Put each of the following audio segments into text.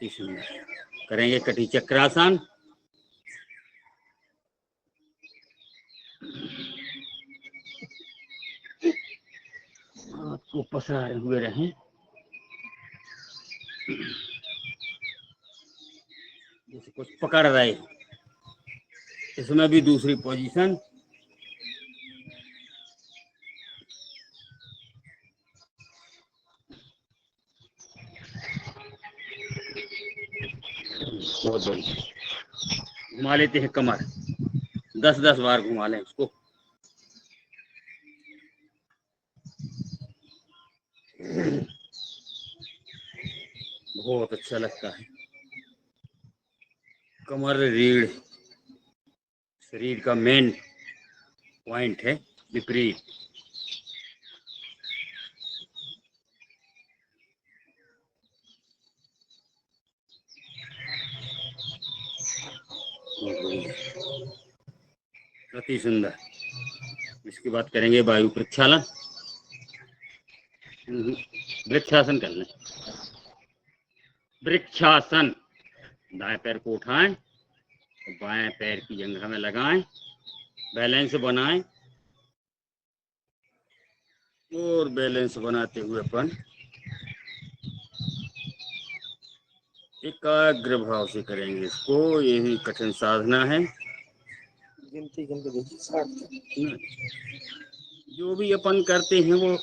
अति सुंदर। करेंगे कटी चक्रासन। आपको पसारे हुए रहें। जैसे कुछ पकड़ रहे, इसमें भी दूसरी पोजीशन। बहुत बढ़िया। घुमा लेते हैं कमर, 10-10 बार घुमा लें उसको। बहुत अच्छा लगता है। कमर रीढ़ शरीर का मेन पॉइंट है, विपरीत। अति सुंदर। इसके बाद करेंगे वायु प्रक्षालन। वृक्षासन कर लें। वृक्षासन। दाएं पैर को उठाएं, बाएं पैर की जंघा में लगाएं, बैलेंस बनाएं और बैलेंस बनाते हुए अपन एकाग्र भाव से करेंगे इसको। यही कठिन साधना है। गिनती गिनती 60 जो भी अपन करते हैं वो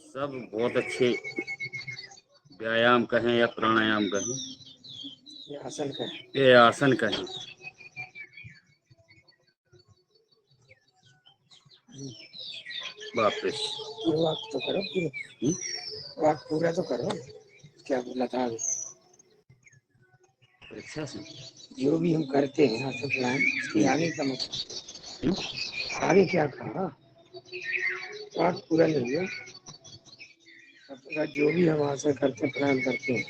सब बहुत अच्छे व्यायाम कहें या प्राणायाम कहें, ये आसन का है। ये आसन कहें। वापस वाक तो करो पूरा, वाक पूरा तो करो। क्या बोला था अभी? वृक्षासन। जो भी हम करते हैं आसन प्राणायाम, इसके आगे का मतलब आगे क्या कहा? वाक पूरा नहीं हुआ। जो भी हम आसन करते प्राणायाम करते हैं,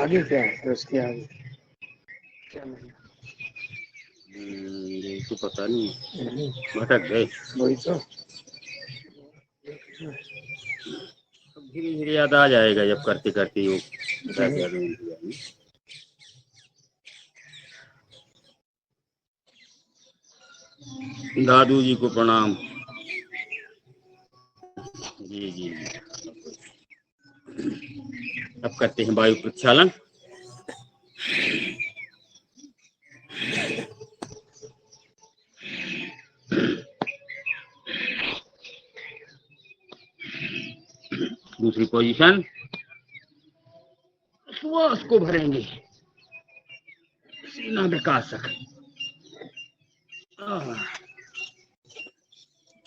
आगे क्या है? तो उसके आगे क्या मतलब? ये तो पता नहीं, भटक गए। वही तो धीरे धीरे याद आ जाएगा जब करते करते योग। दादू जी को प्रणाम। जी जी। अब करते हैं वायु प्रक्षालन। दूसरी पोजीशन, श्वास को भरेंगे, सीना विकासक।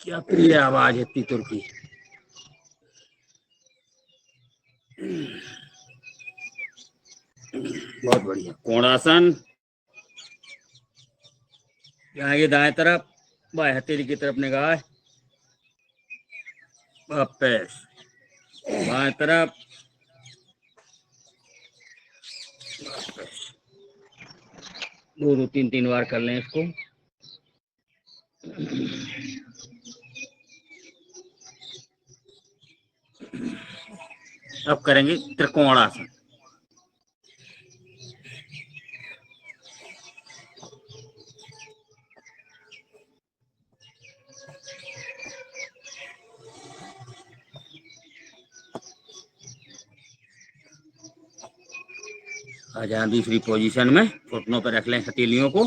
क्या प्रिय आवाज है तीतुर की। बहुत बढ़िया। कोणासन। आगे दाएं तरफ, बाएं हथेली की तरफ निगाह, वापस बाएं तरफ, दो 3 बार कर लें इसको। अब करेंगे त्रिकोणासन। आ जाए दूसरी पोजीशन में, घुटनों पर रख लें हथेलियों को,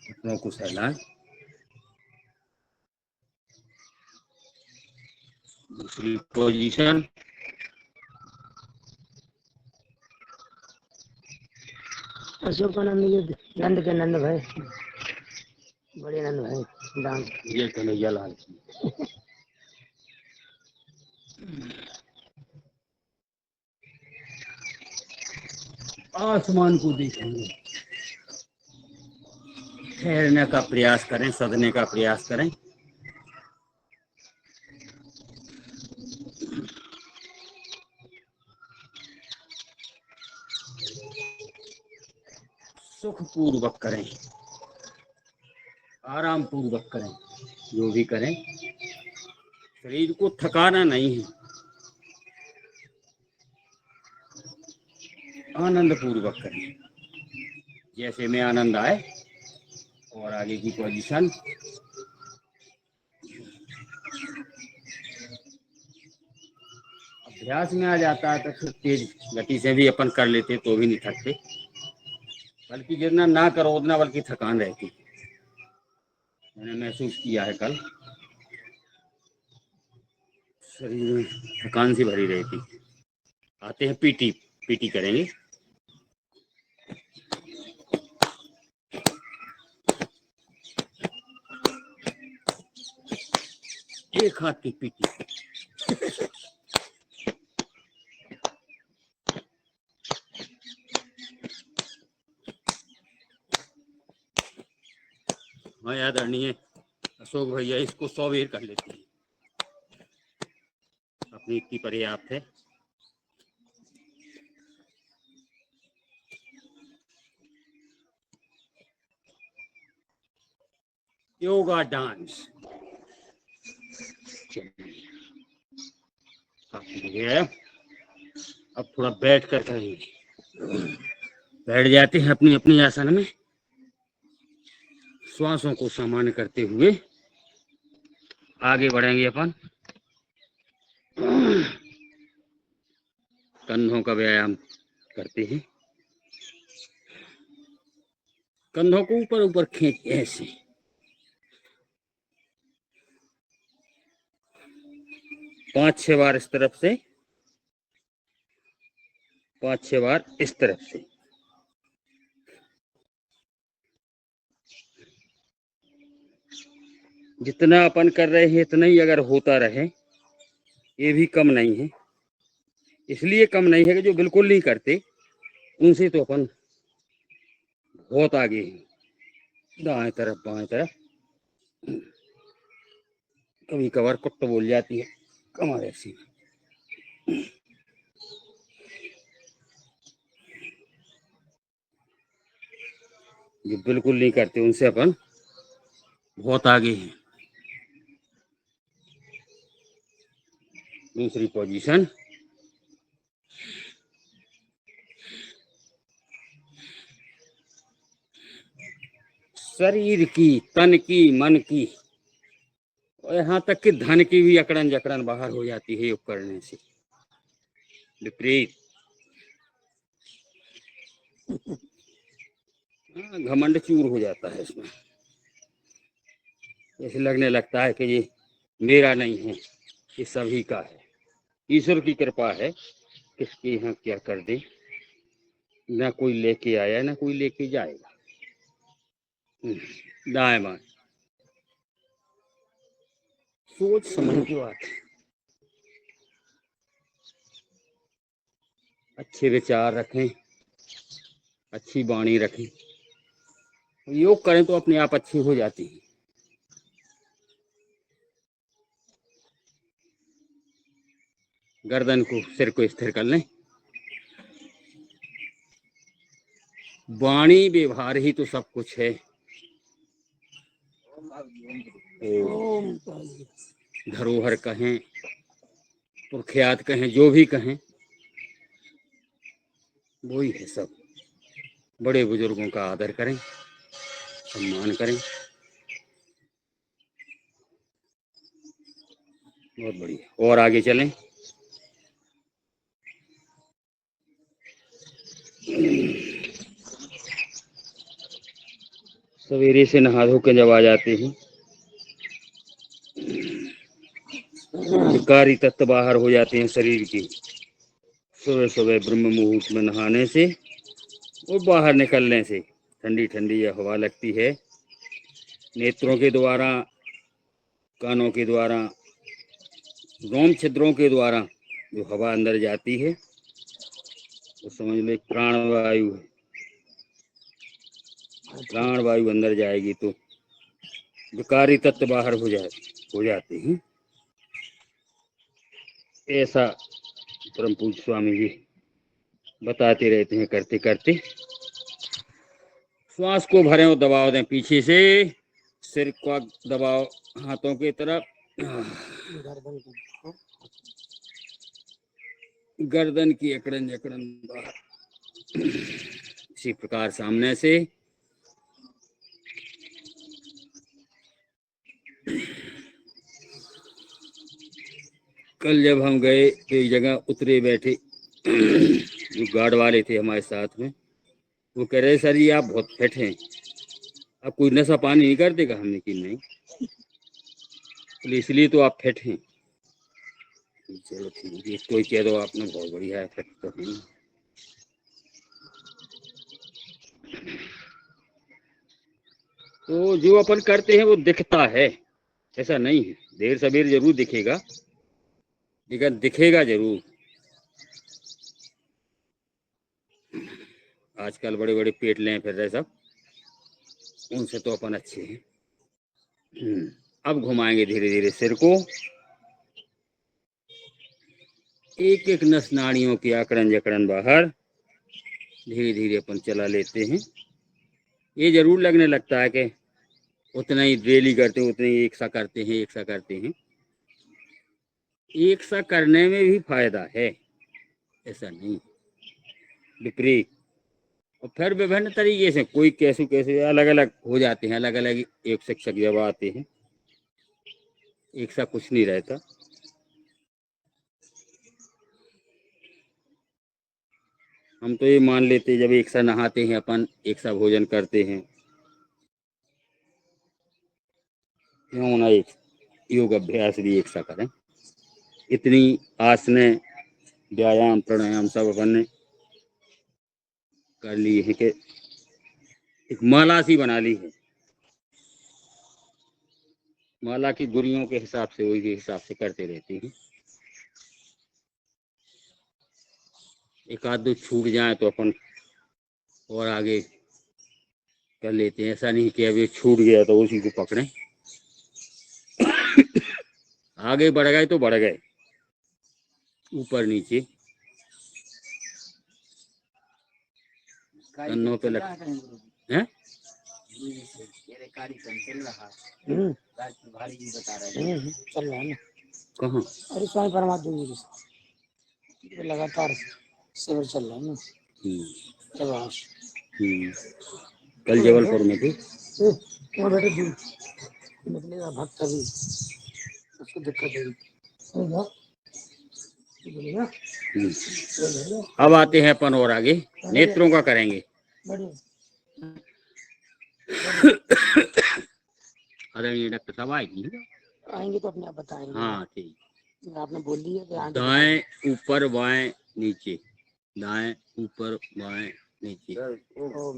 घुटनों को सहलाएं। दूसरी पोजीशन, अशोकानंद नंद के नंद भाई, बड़े नंद भाई दान ये कन्हैया लाल। आसमान को देखेंगे, ठहरने का प्रयास करें, सदने का प्रयास करें। सुख पूर्वक करें, आराम पूर्वक करें, जो भी करें शरीर को थकाना नहीं है, आनंद पूर्वक करें जैसे में आनंद आए। और आगे की पोजीशन, अभ्यास में आ जाता है तो फिर तेज गति से भी अपन कर लेते तो भी नहीं थकते, बल्कि जितना ना करो उतना बल्कि थकान रहती। मैंने महसूस किया है, कल शरीर में थकान सी भरी रहती। आते हैं पीटी, पीटी करेंगे। एक हाथ की पीटी। हाँ याद आदरणीय अशोक भैया, इसको 100 बेर कर लेते हैं, अपनी इतनी पर्याप्त है। योगा डांस है। अब थोड़ा बैठ कर करेंगे। बैठ जाते हैं अपनी अपनी आसन में, श्वासों को सामान्य करते हुए आगे बढ़ेंगे अपन। कंधों का व्यायाम करते हैं, कंधों को ऊपर ऊपर खींच ऐसे, 5-6 बार इस तरफ से, 5-6 बार इस तरफ से। जितना अपन कर रहे हैं इतना ही अगर होता रहे, ये भी कम नहीं है। इसलिए कम नहीं है कि जो बिल्कुल नहीं करते उनसे तो अपन बहुत आगे हैं। दाएं तरफ बाएं तरफ, कभी कभार कुट बोल जाती है कमर ऐसी। जो बिल्कुल नहीं करते उनसे अपन बहुत आगे हैं। दूसरी पोजीशन, शरीर की, तन की, मन की और यहाँ तक कि धन की भी अकड़न जकड़न बाहर हो जाती है योग करने से। विपरीत घमंड चूर हो जाता है इसमें, ऐसे लगने लगता है कि ये मेरा नहीं है, ये सभी का है। ईश्वर की कृपा है, किसके यहाँ क्या कर दे, ना कोई लेके आया ना कोई लेके जाएगा। दाएं बाएं सोच समझ की बात है। अच्छे विचार रखें, अच्छी वाणी रखें, योग करें तो अपने आप अच्छी हो जाती है। गर्दन को, सिर को स्थिर कर लें। वाणी व्यवहार ही तो सब कुछ है। धरोहर कहें, प्रख्यात कहें, जो भी कहें वही है सब। बड़े बुजुर्गों का आदर करें, सम्मान करें, बहुत बढ़िया। और आगे चलें। सवेरे से नहा धो के जब आ जाते हैं, विकारी तत्व बाहर हो जाते हैं शरीर की। सुबह सुबह ब्रह्म मुहूर्त में नहाने से और बाहर निकलने से ठंडी ठंडी यह हवा लगती है। नेत्रों के द्वारा, कानों के द्वारा, रोम छिद्रों के द्वारा जो हवा अंदर जाती है तो समझ लो प्राणवायु है। प्राणवायु अंदर जाएगी तो विकारी तत्व बाहर हो जाते हैं। ऐसा परम पूज्य स्वामी जी बताते रहते हैं करते करते। श्वास को भरें और दबाव दें पीछे से, सिर को दबाओ हाथों की तरफ। गर्दन को देखो। गर्दन की अकड़न जकड़न बाहर। इसी प्रकार सामने से कल जब हम गए तो एक जगह उतरे बैठे, जो गार्ड वाले थे हमारे साथ में, वो कह रहे सर ये आप बहुत फिट हैं, आप कोई नशा पानी नहीं करते का? हमने कि नहीं, इसलिए तो आप फिट हैं। चलो ठीक है, कोई कह दो आपने बहुत बढ़िया है, फिट तो है। तो जो अपन करते हैं वो दिखता है, ऐसा नहीं है, देर सवेर जरूर दिखेगा, लेकिन दिखेगा जरूर। आजकल बड़े बड़े पेट लें फिर रहे सब, उनसे तो अपन अच्छे हैं। अब घुमाएंगे धीरे धीरे सिर को, एक एक नस नाड़ियों की आकड़न जकड़न बाहर धीरे धीरे अपन चला लेते हैं। ये जरूर लगने लगता है कि उतना ही डेली करते हैं, उतने ही एक सा करते हैं, एक सा करते हैं। एक सा करने में भी फायदा है, ऐसा नहीं, विपरीत। और फिर विभिन्न तरीके से कोई कैसे कैसे अलग अलग हो जाते हैं, अलग अलग एक शिक्षक जब आते हैं, एक सा कुछ नहीं रहता। हम तो ये मान लेते हैं जब एक सा नहाते हैं अपन, एक सा भोजन करते हैं, क्यों ना एक योग अभ्यास भी एक सा करें। इतनी आसने व्यायाम प्राणायाम सब अपन ने कर ली है कि एक माला सी बना ली है, माला की गुरियों के हिसाब से वही के हिसाब से करते रहते हैं। एक आध दो छूट जाए तो अपन और आगे कर लेते हैं, ऐसा नहीं कि अभी छूट गया तो उसी को पकड़ें। आगे बढ़ गए तो बढ़ गए, ऊपर नीचे कन्नों पे लग हैं। चल रहा है ना कहाँ? अरे स्वामी परमात्मा जी लगातार शिविर चल रहा है ना। कल जबलपुर में थे, वहाँ बैठे दूर निकलेगा भक्त अभी, उसको दिक्कत होगी। अब आते हैं अपन और आगे नेत्रों का करेंगे। आदरणीय डॉक्टर साहब आएंगे तो अपने आप बताएंगे। हाँ ठीक, आपने बोल दिया कि दाएं ऊपर बाएं नीचे, दाएं ऊपर बाएं नीचे।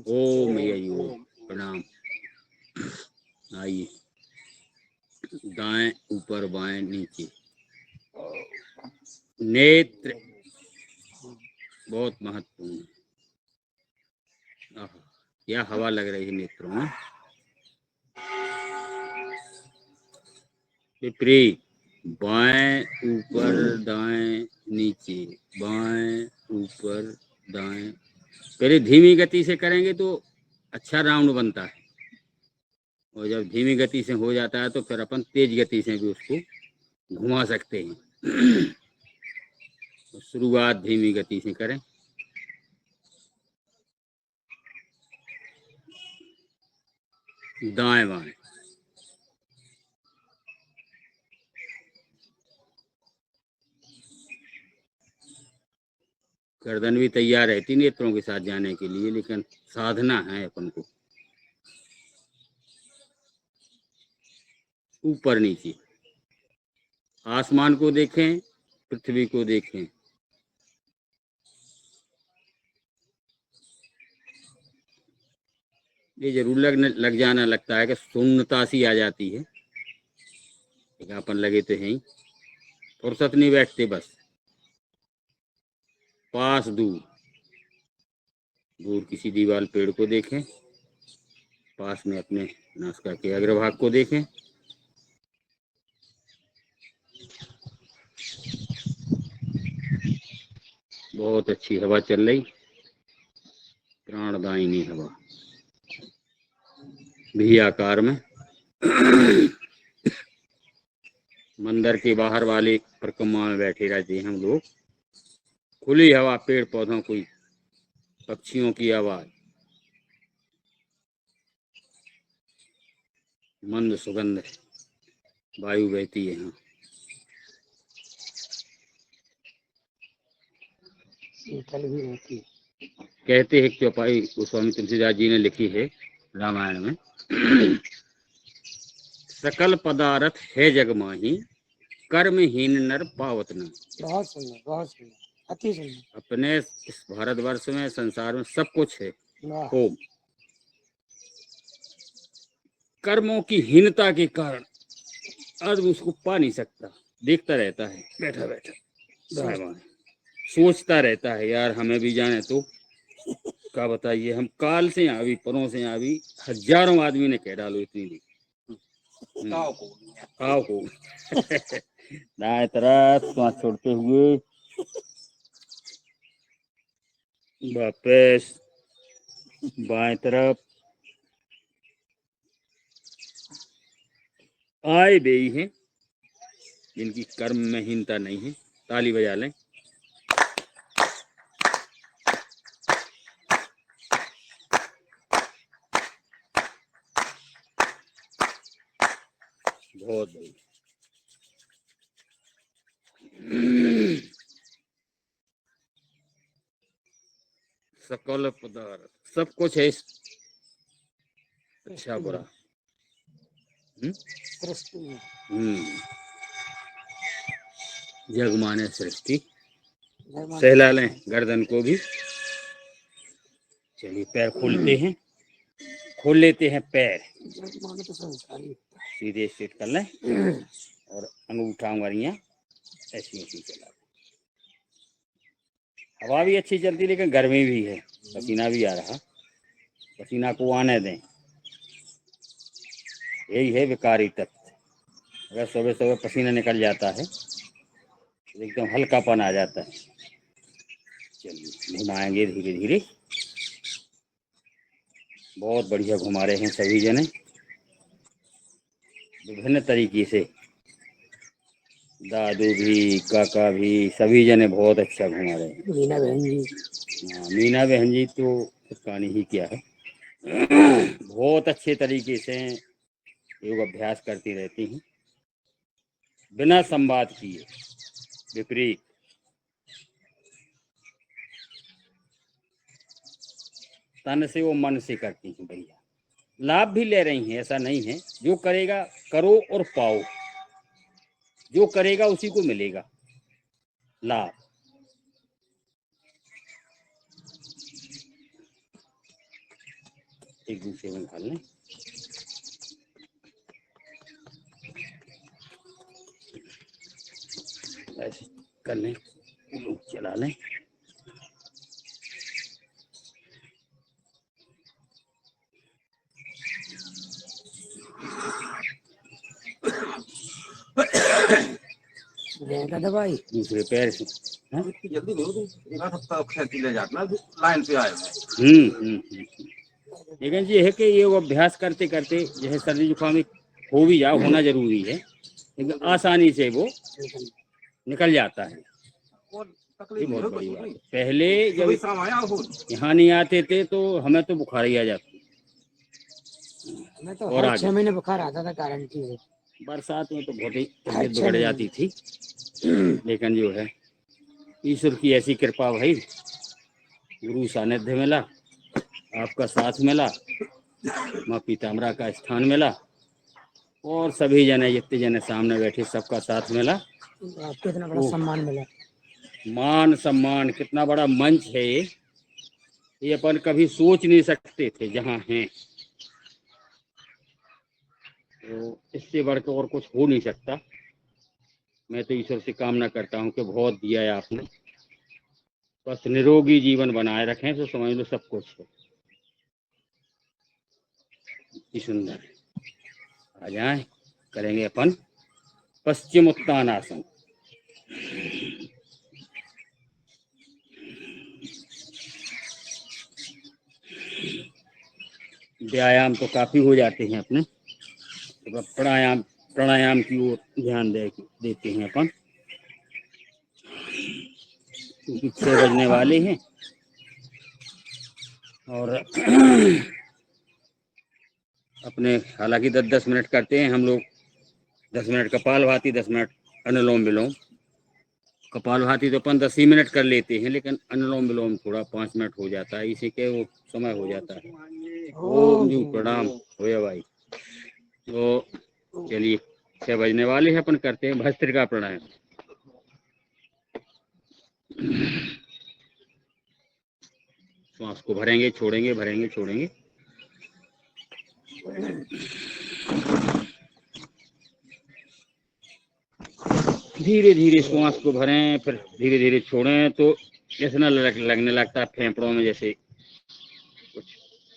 ओम मैया जी ओम, प्रणाम। आइए, दाएं ऊपर बाएं नीचे। नेत्र बहुत महत्वपूर्ण है, क्या हवा लग रही है नेत्रों में। विपरीत, बाएं ऊपर दाएं नीचे, बाएं ऊपर दाएं। पहले धीमी गति से करेंगे तो अच्छा राउंड बनता है, और जब धीमी गति से हो जाता है तो फिर अपन तेज गति से भी उसको घुमा सकते हैं। तो शुरुआत धीमी गति से करें। दाएं बाएं, गर्दन भी तैयार रहती नेत्रों के साथ जाने के लिए, लेकिन साधना है अपन को। ऊपर नीचे, आसमान को देखें, पृथ्वी को देखें। ये जरूर लग जाना लगता है कि शून्यता सी आ जाती है, लेकिन अपन लगे तो हैं, फुर्सत नहीं बैठते बस। पास दूर, दूर किसी दीवार पेड़ को देखें, पास में अपने नासिका के अग्रभाग को देखें। बहुत अच्छी हवा चल रही, प्राणदायिनी हवा, भी आकार में। मंदिर के बाहर वाले परिक्रमा में बैठे रहते हैं हम लोग। खुली हवा, पेड़ पौधों की, पक्षियों की आवाज, मंद सुगंध वायु बहती है यहाँ। शीतल भी रहती है। कहते हैं कि चौपाई गोस्वामी तुलसीदास जी ने लिखी है रामायण में, सकल पदार्थ है जग माही, कर्महीन नर पावत न। बहुत सुंदर, बहुत सुंदर, अति सुंदर। अपने इस भारतवर्ष में, संसार में सब कुछ है, वाह। हो कर्मों की हीनता के कारण आदमी उसको पा नहीं सकता। देखता रहता है बैठा बैठा, दाएं बाएं, सोचता रहता है यार हमें भी जाने तो क्या बताइए, हम काल से आवी, परों से आवी, हजारों आदमी ने कह डालो इतनी भी आओ को दाएं तरफ सांस छोड़ते हुए वापस बाएं तरफ, आए बेई हैं जिनकी कर्म में हीनता नहीं है, ताली बजा लें। बहुत बढ़िया। सकल पदार्थ सब कुछ है, अच्छा बुरा। सृष्टि में जग माने सृष्टि। भगवान सहला लें गर्दन को भी। चलिए पैर खोलते हैं, खोल लेते हैं पैर, जग माने तो संसार ही होता है। सीधे स्ट्रेट कर लें और अंगूठा उंगलियां ऐसी ऐसी चला। हवा भी अच्छी चलती, लेकिन गर्मी भी है, पसीना भी आ रहा, पसीना को आने दें। यही है विकारी तत्व। अगर सुबह सुबह पसीना निकल जाता है तो एकदम हल्कापन आ जाता है। चलिए घुमाएंगे धीरे धीरे, बहुत बढ़िया घुमा रहे हैं सभी जने, विभिन्न तरीके से। दादू भी, काका भी, सभी जने बहुत अच्छा घुमा रहे हैं। मीना बहन जी, हाँ मीना बहन जी तो कहानी ही क्या है, बहुत अच्छे तरीके से योग अभ्यास करती रहती हैं, बिना संवाद किए, विपरीत। तन से वो मन से करती हैं भैया, लाभ भी ले रही हैं, ऐसा नहीं है। जो करेगा करो और पाओ, जो करेगा उसी को मिलेगा लाभ। एक दूसरे में ढाल लें, ऐसे कर लें, चला लें। दवाई दूसरे पैर से जल्दी नहीं होती, एक हफ्ता खेती ले जाना लाइन पे आए। लेकिन ये है कि ये वो अभ्यास करते करते जैसे सर्दी जुकाम हो भी जाओ, होना जरूरी है, लेकिन आसानी से वो निकल जाता है। ये बहुत बड़ी बात है। पहले जब यहाँ नहीं आते थे तो हमें तो बुखार ही आ जाती, हमें तो और हर आगे 6 महीने बुखार आता था गारंटी से। बरसात में तो बहुत ही हर तबीयत 6 बिगड़ महीने जाती थी, लेकिन जो है ईश्वर की ऐसी कृपा भाई, गुरु सानिध्य मिला, आपका साथ मिला, माँ पीताम्बरा का स्थान मिला, और सभी जने जितने जने सामने बैठे सबका साथ मिला। आपको इतना बड़ा सम्मान मिला, मान सम्मान, कितना बड़ा मंच है ये अपन कभी सोच नहीं सकते थे जहाँ हैं। तो इससे बढ़कर और कुछ हो नहीं सकता। मैं तो ईश्वर से कामना करता हूँ कि बहुत दिया है आपने, बस निरोगी जीवन बनाए रखें तो समझ लो सब कुछ है। इतनी सुंदर आ जाए, करेंगे अपन पश्चिम उत्तानासन। व्यायाम तो काफी हो जाते हैं अपने, तो प्राणायाम प्राणायाम की ओर ध्यान देते हैं अपन, क्योंकि 6 बजने वाले हैं। और अपने हालांकि 10-10 मिनट करते हैं हम लोग, 10 मिनट कपालभाति, 10 मिनट अनुलोम विलोम। कपालभाति तो अपन 10 ही मिनट कर लेते हैं, लेकिन अनुलोम विलोम थोड़ा 5 मिनट हो जाता है, इसी के वो समय हो जाता है। ओम जी प्रणाम होया भाई। तो चलिए 6 बजने वाले हैं, अपन करते हैं भस्त्रिका प्राणायाम। श्वास को भरेंगे छोड़ेंगे, भरेंगे छोड़ेंगे। धीरे धीरे श्वास को भरें, फिर धीरे धीरे छोड़ें, तो जैसे ना लगने लगता है फेफड़ों में जैसे कुछ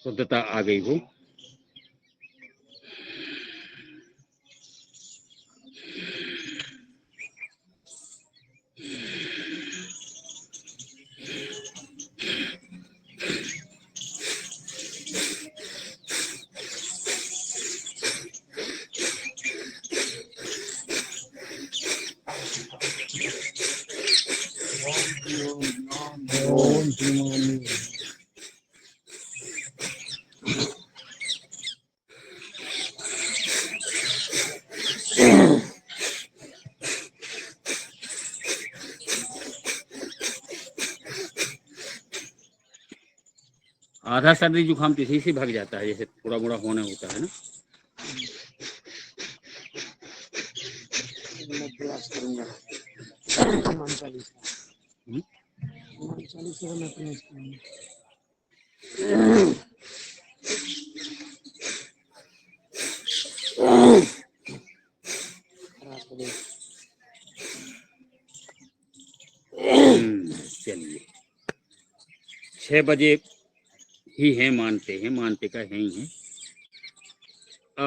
शुद्धता आ गई हो। आधा सर्दी जुकाम तो इसी से भाग जाता है, जैसे थोड़ा मोड़ा होने होता है ना। मैं प्रयास करूंगा हनुमान चालीसा का मैं प्रयास करूंगा। चलिए 6 बजे ही है, मानते का है ही है।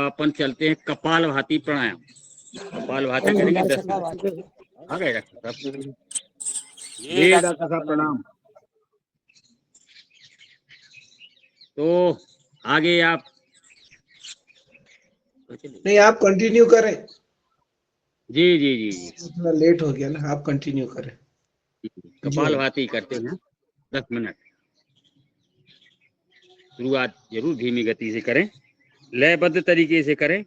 अपन चलते हैं कपालभाति प्राणायाम। कपालभाति करेंगे 10 मिनट। आ गए डॉक्टर साहब? ये डॉक्टर साहब प्रणाम। तो आगे आप नहीं, आप कंटिन्यू करें। जी जी जी जी, थोड़ा लेट हो गया ना, आप कंटिन्यू करें। कपालभाति करते हैं 10 मिनट। शुरुआत जरूर धीमी गति से करें, लयबद्ध तरीके से करें।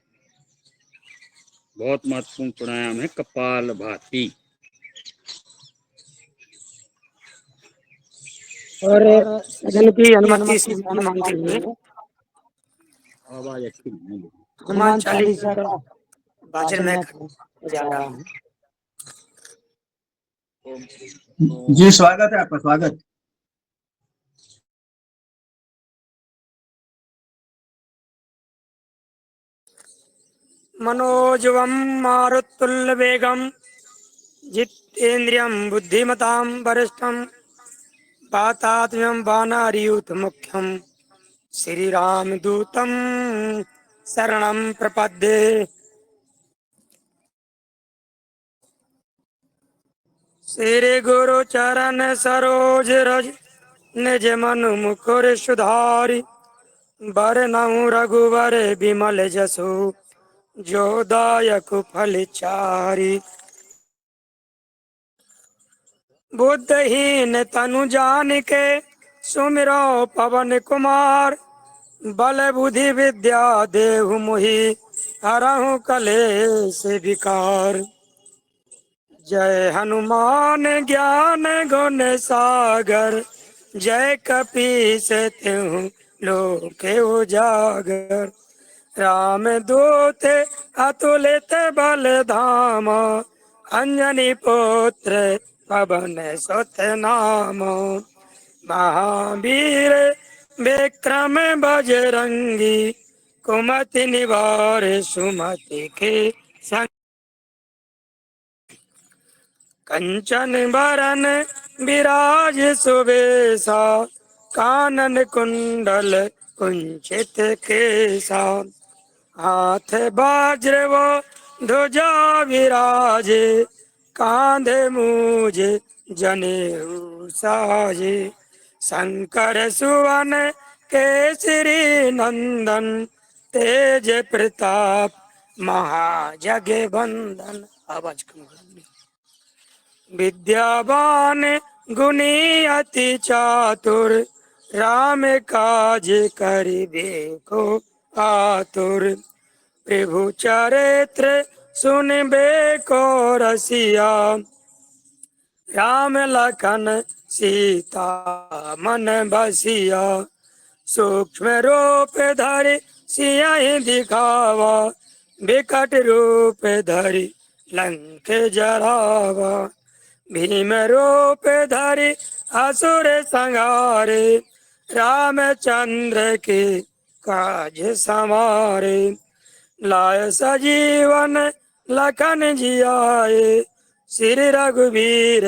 बहुत महत्वपूर्ण प्राणायाम है कपालभाति। और सदन की अनुमति से मांगते हुए आवाज अच्छी नहीं है। हनुमान चालीसा का वाचन मैं जा रहा हूँ। जी स्वागत है आपका, स्वागत। मनोजवम मारुतुल्यवेगम जितेन्द्रियं बुद्धिमतां वरिष्ठं वातात्म्यं वानरयूथ मुख्यं श्रीरामदूतं शरणं प्रपद्ये। श्री गुरु चरण सरोज रज निज मनु मुकुर सुधारि बरनउँ रघुवर बिमल जसु जो दायक फल चारि। बुद्धहीन तनु जानिके सुमिरो पवन कुमार बल बुद्धि विद्या देहु मोहि हरहु कलेश विकार। जय हनुमान ज्ञान गुण सागर जय कपीस तिहु लोक उजागर। राम दूत अतुलित बल धामा अंजनी पुत्र पवन सुत नाम। महावीर विक्रम बजरंगी कुमति निवार सुमति के संग। कंचन बरन विराज सुबेसा कानन कुंडल कुंचित केसा। हाथ वज्र वो ध्वजा विराजे कांधे मूज जनेऊ साजे। शंकर सुवन केसरी नंदन तेज प्रताप महाजगे बंधन। आवाज कम कर। विद्यावान गुणी अति चातुर, राम काज करिबे को आतुर। प्रभु चरित्र सुनबे को रसिया, राम लखन सीता मन बसिया। सूक्ष्म रूप धरि सियहि दिखावा, विकट रूप धरि लंक जरावा। भीम रूप धरि असुर संहारे, रामचंद्र के काज संवारे। लाय सजीवन लखन जियाए, श्री रघुवीर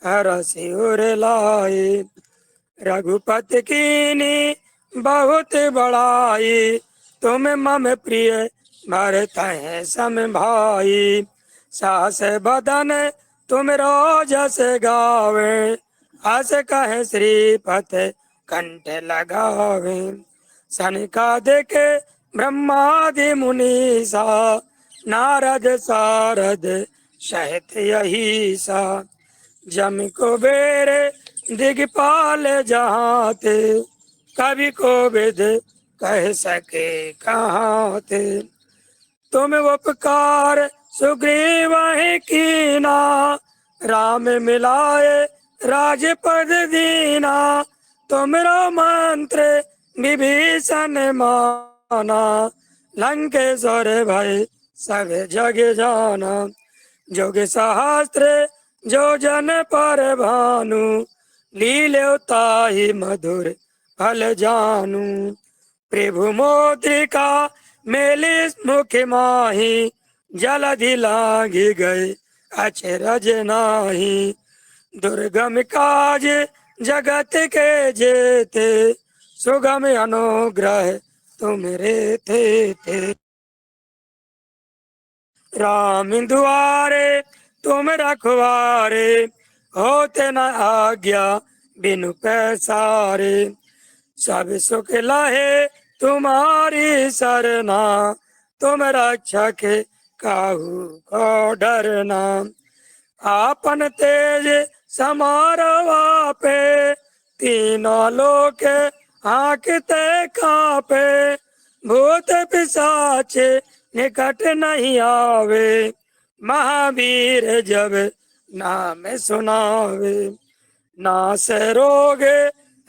हर सिर लाए। रघुपति कीनी बहुत बड़ाई, तुम मम प्रिय भरत है सम भाई। सास बदन तुम रोजस गावे, हस कहे श्रीपत कंठ लगावे। सनकादिक ब्रह्मादि मुनीसा, नारद सारद सहित यही सा। जम कुबेर दिगपाल जहाँ थे, कवि कोविद कह सके कहाँ थे। तुम उपकार सुग्रीव ही कीना, राम मिलाए राजपद दीना। तुमरो मंत्र विभीषण माना, लंकेश्वर भय सब जग जाना। जोग सहस्त्र जो जन पर भानु, लील्यो ताहि मधुर फल जानू। प्रभु मोद्रिका मेलिस मुख माही, जलधि लागी गए अचरज नाही। दुर्गम काज जगत के जेते, सुगम अनुग्रह तुमरे थे। राम दुआरे तुम रखवारे, होते न आज्ञा बिनु पैसारे। सब सुख लहे तुम्हारी सरना, तुम रक्षक काहू को डरना। आपन तेज समारो पे, तीनों लोक हाँकते कापे। भूत पिशाच निकट नहीं आवे, महावीर जब नाम सुनावे। नास रोग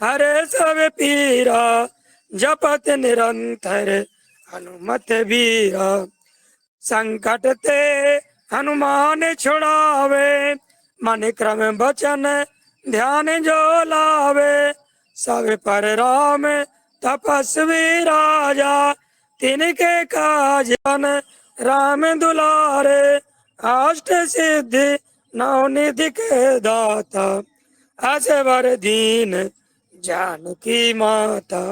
हरे सब पीरा, जपत निरंतर हनुमत बीरा। संकट ते हनुमान छुड़ावे, मन क्रम वचन ध्यान जो लावे। सब पर राम तपस्वी राजा, तिनके काज राम दुलारे। अष्ट सिद्धि नवनिधि के दाता, असवर दीन जानकी माता।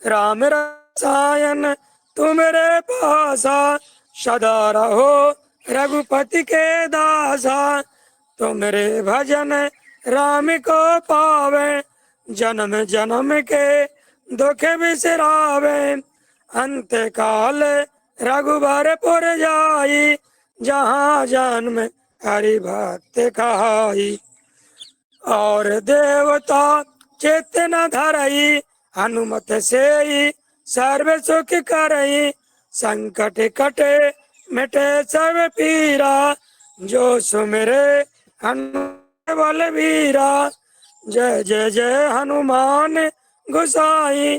राम रसायन तुम्हारे पासा, सदा रहो रघुपति के दासा। तुम्हारे भजन राम को पावे, जन्म जन्म के दुख बिसरावे। अंत काल रघुबरपुर जाई, जहाँ जन्म हरि भक्त कहाई। और देवता चित्त न धरई, हनुमत से सर्व सुख करई। संकट कटे मिटे सब पीरा, जो सुमिरे हनुमान बलबीरा। जय जय जय हनुमान गोसाई,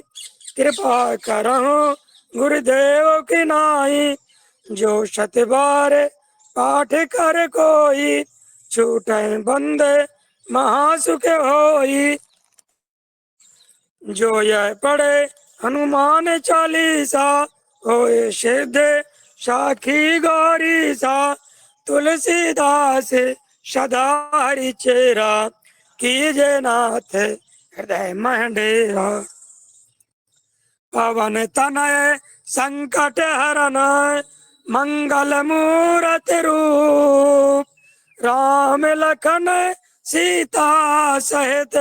कृपा करहु गुरुदेव की नाई। जो शत बार पाठ कर कोई, छूटे बंदे महासुख होई। जो यह पढ़े हनुमान चालीसा, होए सिद्ध साखी गौरी सा। तुलसीदास सदा हरि चेरा, कीजे नाथ हृदय मंडेरा। पवन तनय संकट हरन, मंगल मूरत रूप। राम लखन सीता सहित,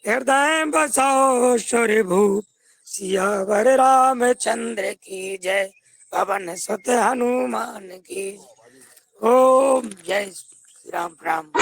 हृदय बसाओ सुरभूप। सियावर रामचंद्र की जय, पवन सुत हनुमान की। ओम जय श्री राम राम।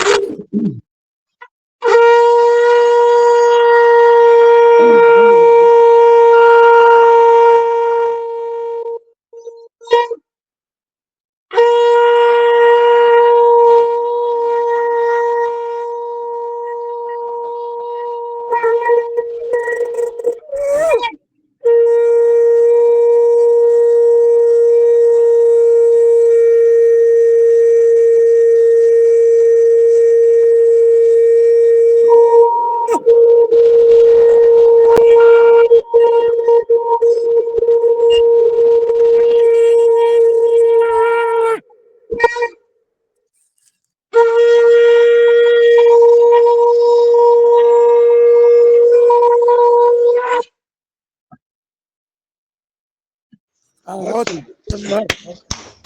बहुत सुंदर,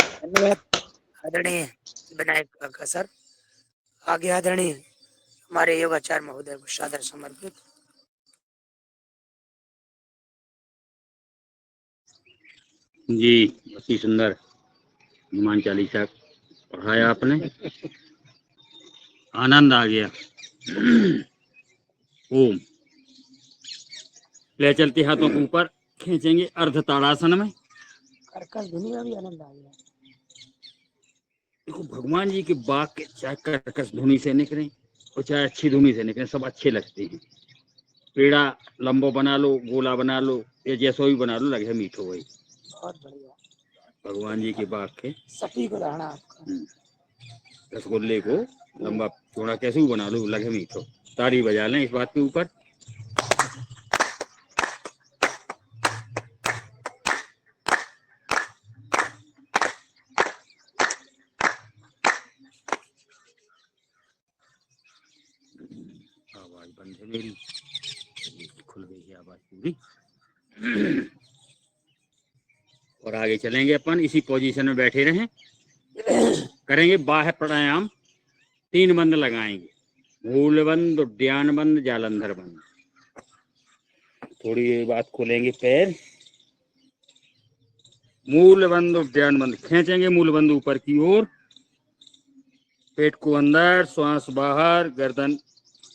धन्यवाद आदरणीय विनायक काका सर। आगे आदरणीय हमारे योगाचार्य महोदय को सादर समर्पित। जी, अति सुंदर हनुमान चालीसा पढ़ाया आपने, आनंद आ गया। ओम। ले चलते हाथों को ऊपर खींचेंगे अर्ध ताड़ासन में। कर्कश धुनी में भी आनंद आ गया। देखो भगवान जी के वाक्य चाहे कर्कश धुनी से निकले और चाहे अच्छी धुनी से निकले, सब अच्छे लगते हैं। पेड़ा लंबो बना लो, गोला बना लो, या जैसो भी बना लो, लगे मीठो वही। बहुत बढ़िया भगवान जी के वाक्य। सटीक उदाहरण आपका। रसगुल्ले को लंबा चौड़ा कैसे भी बना लो, लगे मीठो। ताली बजा लें इस बात के ऊपर। आवाज बंद है मेरी, खुल गई है आवाज पूरी। और आगे चलेंगे अपन, इसी पोजीशन में बैठे रहें। करेंगे बाह्य प्राणायाम, 3 बंद लगाएंगे, मूल बंद, उद्यान बंद, जालंधर बंद। थोड़ी देर बाद खोलेंगे पैर, मूल बंद, उद्यान बंद, खींचेंगे मूल बंद ऊपर की ओर, पेट को अंदर, श्वास बाहर, गर्दन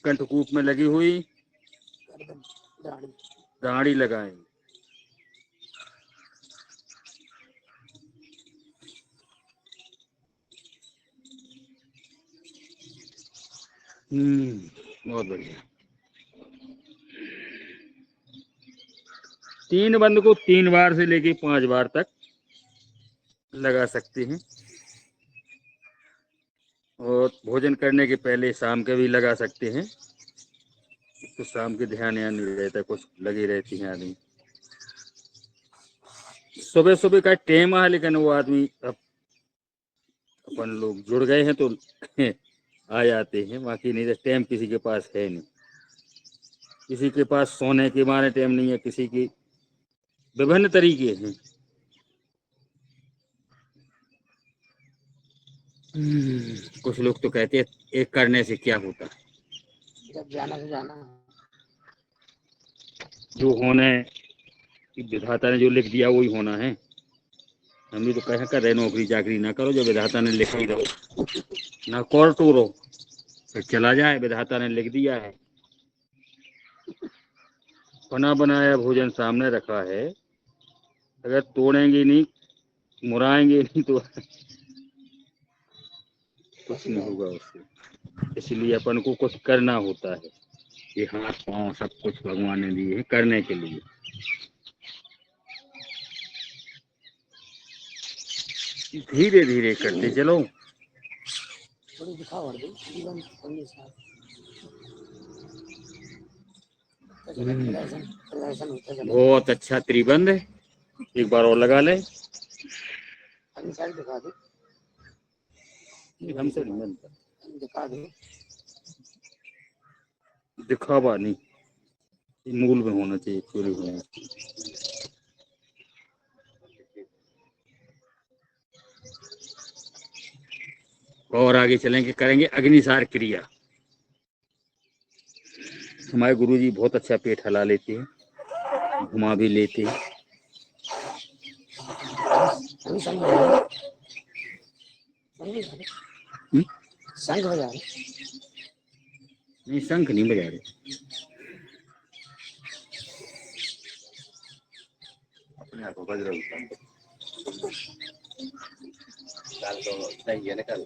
कंठकूप में लगी हुई, दाढ़ी लगाएंगे। बहुत बढ़िया। 3 बंद को 3 बार से लेके 5 बार तक लगा सकते हैं। और भोजन करने के पहले शाम के भी लगा सकते हैं, तो शाम के ध्यान यहाँ नहीं रहता, कुछ लगी रहती है आदमी। सुबह सुबह का टाइम है, लेकिन वो आदमी अब अपन लोग जुड़ गए हैं तो आ जाते हैं, बाकी नहीं तो टाइम किसी के पास है नहीं। किसी के पास सोने के मारे टाइम नहीं है, किसी की विभिन्न तरीके हैं। कुछ लोग तो कहते हैं एक करने से क्या होता है, जब जाना से जाना। जो होना है विधाता ने जो लिख दिया वही होना है। हम भी तो कह कर रहे नौकरी चाकरी ना करो, जो विधाता ने लिख ही दो, ना कोर्ट टूरो, फिर चला जाए, विधाता ने लिख दिया है। बना बनाया भोजन सामने रखा है, अगर तोड़ेंगे नहीं, मुराएंगे नहीं तो कुछ नहीं होगा उससे। इसलिए अपन को कुछ करना होता है। ये हाथ पांव सब कुछ भगवान ने दिए हैं करने के लिए। धीरे धीरे करते चलो। थोड़ी दिखाओ और जीवन थोड़ी सा प्रदर्शन होता चले। बहुत अच्छा त्रिबंध है, एक बार और लगा ले। दिखा दो, हमसे नहीं बनता, दिखा दो। दिखावा नहीं, मूल में होना चाहिए, चोरी होना चाहिए। और आगे चलेंगे, करेंगे अग्निसार क्रिया। हमारे गुरुजी बहुत अच्छा पेट हिला लेते हैं, घुमा भी लेते हैं। अभी संग बजा रहे हैं। हम्म? संग बजा रहे हैं। नहीं, शंख नहीं बजा रहे। अपने आप को बज रहा हूँ। कल तो सही है ना कल।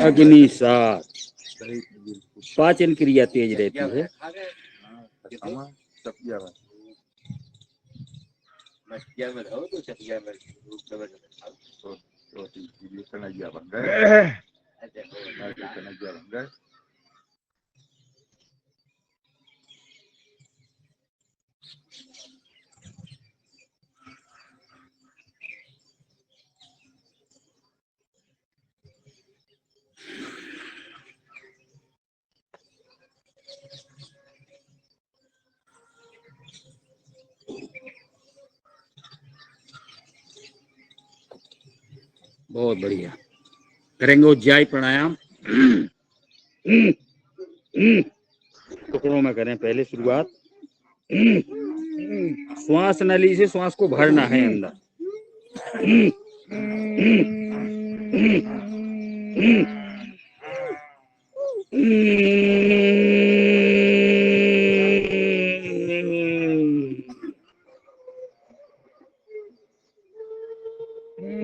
अग्नि सात, पाचन क्रिया तेज रहती है। मटिया में रहो तो चटिया में तो ये कन्हैया बन गए। कन्हैया बन गए। बहुत बढ़िया। करेंगे उज्जाई प्राणायाम। टुकड़ों में करें पहले शुरुआत। श्वास नली से श्वास को भरना है अंदर।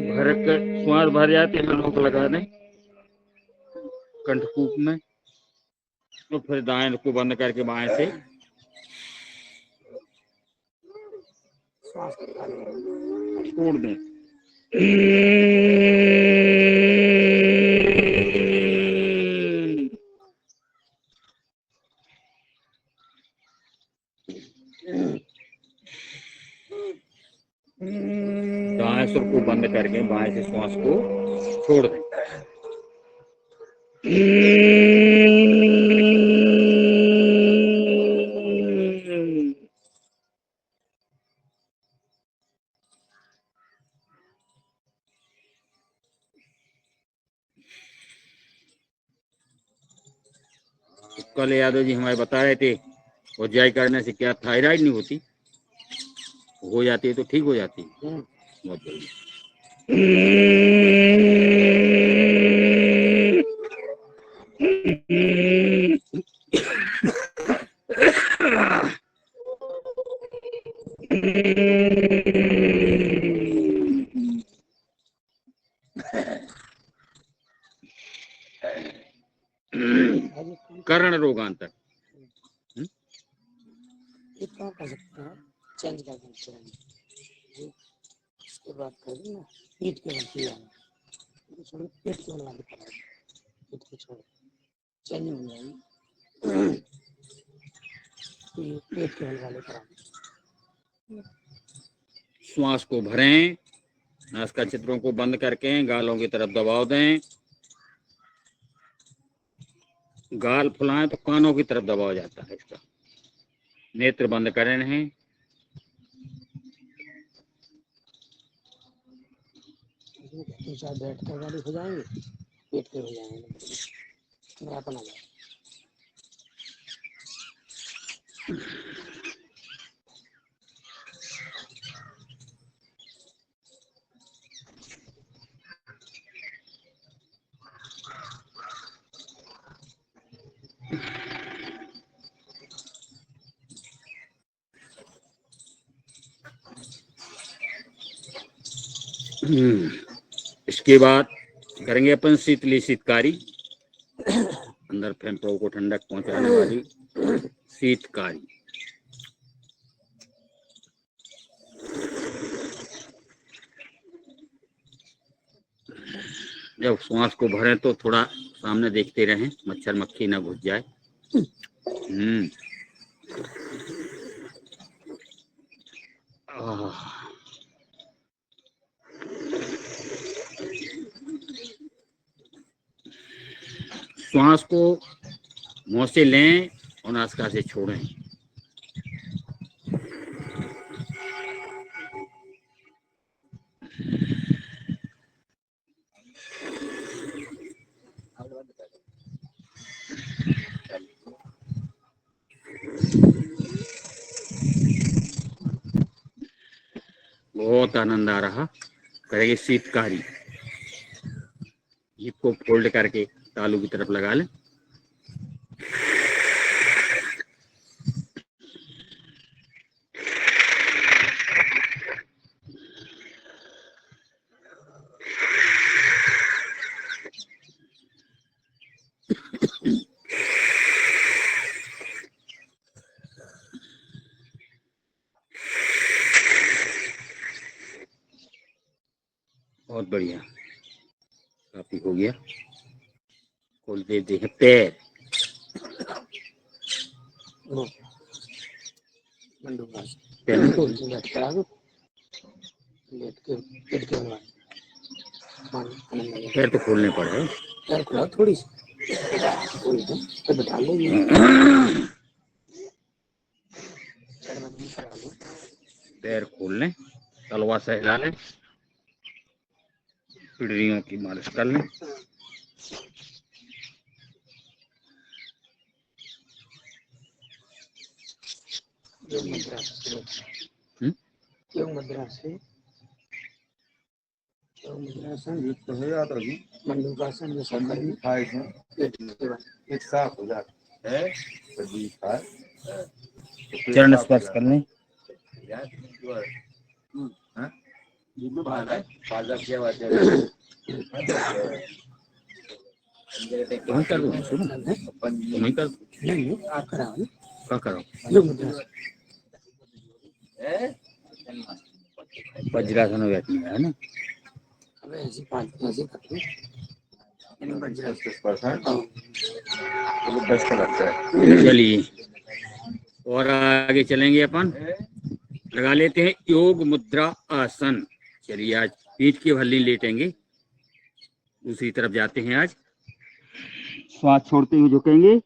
भर कर श्वास भर जाते हैं, नोक लगा दें कंठकूप में, तो फिर दाएं को बंद करके बाएं से छोड़ दें। दाएं सुर को बंद करके बाएं से श्वास को छोड़ दें। कल यादव जी हमारे बता रहे थे उज्जाई करने से क्या थायराइड नहीं होती, हो जाती है तो ठीक हो जाती है। बहुत बढ़िया। कर्ण रोगांतर इतना कर सकते हैं, चेंज कर दें चेंज। उसके बाद कर देना पीठ के बल किया, छोड़ पेट के बल वाले करा, पीठ को छोड़ चेंज हो जाएगी। पेट के बल वाले करा। श्वास को भरें, नासिका चित्रों को बंद करके गालों की तरफ दबाव दें। गाल फुलाएं तो कानों की तरफ दबाव जाता है इसका। नेत्र बंद करें हैं। दो चार बैठ कर वाले हो जाएंगे, पेट के हो जाएंगे, मेरा अपना जाए। इसके बाद करेंगे अपन शीतली शीतकारी, अंदर फेफड़ों को ठंडक पहुंचाने वाली शीतकारी। जब श्वास को भरें तो थोड़ा सामने देखते रहें, मच्छर मक्खी ना घुस जाए। श्वास को मुंह से लें और नासिका से छोड़ें। बहुत आनंद आ रहा। करेंगे शीतकारी। जिप को फोल्ड करके तालू की तरफ लगा लें। बहुत बढ़िया, काफी हो गया। खोल देते हैं पैर। वो मंडूकासन। पैर में खोल। लेट करा दो। लेट के पेट के बलवाए। आनंद आ गया। पैर तो खोलने पड़े। पैर खुलाओ थोड़ी सी। थोड़ी सी तो बैठा लो ये। पैर में नहीं करा लो। पैर खोल लें, तलवा से हिला लें, पिड़ियों की मालिश कर लें। योग मुद्रा से। योग मुद्रा से। योग मुद्रासन। तो हो जाता है मंडूकासन में सब ठंडी खाए से पेट के बल। एक साफ हो जाता है। कभी खाए चरण स्पर्श कर लें। तुम्हें कर दूँ शुरू? तुम्हें कर दूँ? नहीं आप कराओ ना। क्या करो? योग मुद्रा से। वज्रासन में बैठने है ना। अब ऐसे पाँच ऐसे करते हैं। इन वज्रा से। 10 का लगता है। चलिए और आगे चलेंगे अपन। लगा लेते हैं योग मुद्रा आसन। चलिए आज पीठ की हल्ली लेटेंगे। दूसरी तरफ जाते हैं। आज श्वास छोड़ते हुए झुकेंगे।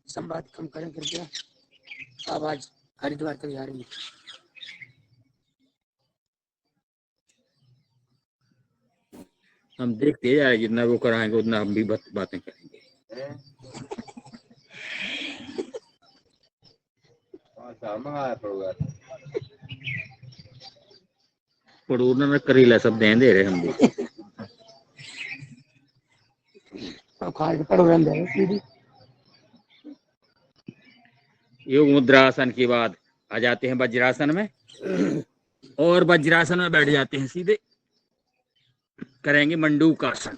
संवाद कम करें कृपया। आवाज हरिद्वार तक जा रही है। हम देखते जाए, जितना वो कराएंगे उतना हम भी बातें करेंगे। पड़ोना में करीला सब दे रहे हम भी। अब खाल पड़ो रहने दे सीधी। योग मुद्रा आसन के बाद आ जाते हैं वज्रासन में। और वज्रासन में बैठ जाते हैं सीधे। करेंगे मंडूकासन।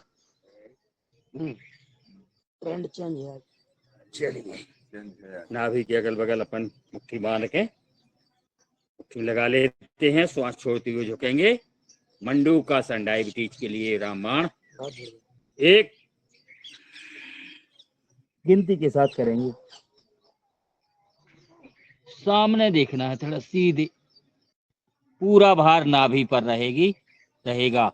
ट्रेंड चेंज है। चलिए नाभि के अगल बगल अपन मुट्ठी बांध के मुट्ठी लगा लेते हैं। श्वास छोड़ते हुए झुकेंगे। मंडूकासन डायबिटीज के लिए रामबाण। एक गिनती के साथ करेंगे। सामने देखना है थोड़ा सीधे। पूरा भार नाभि पर रहेगा।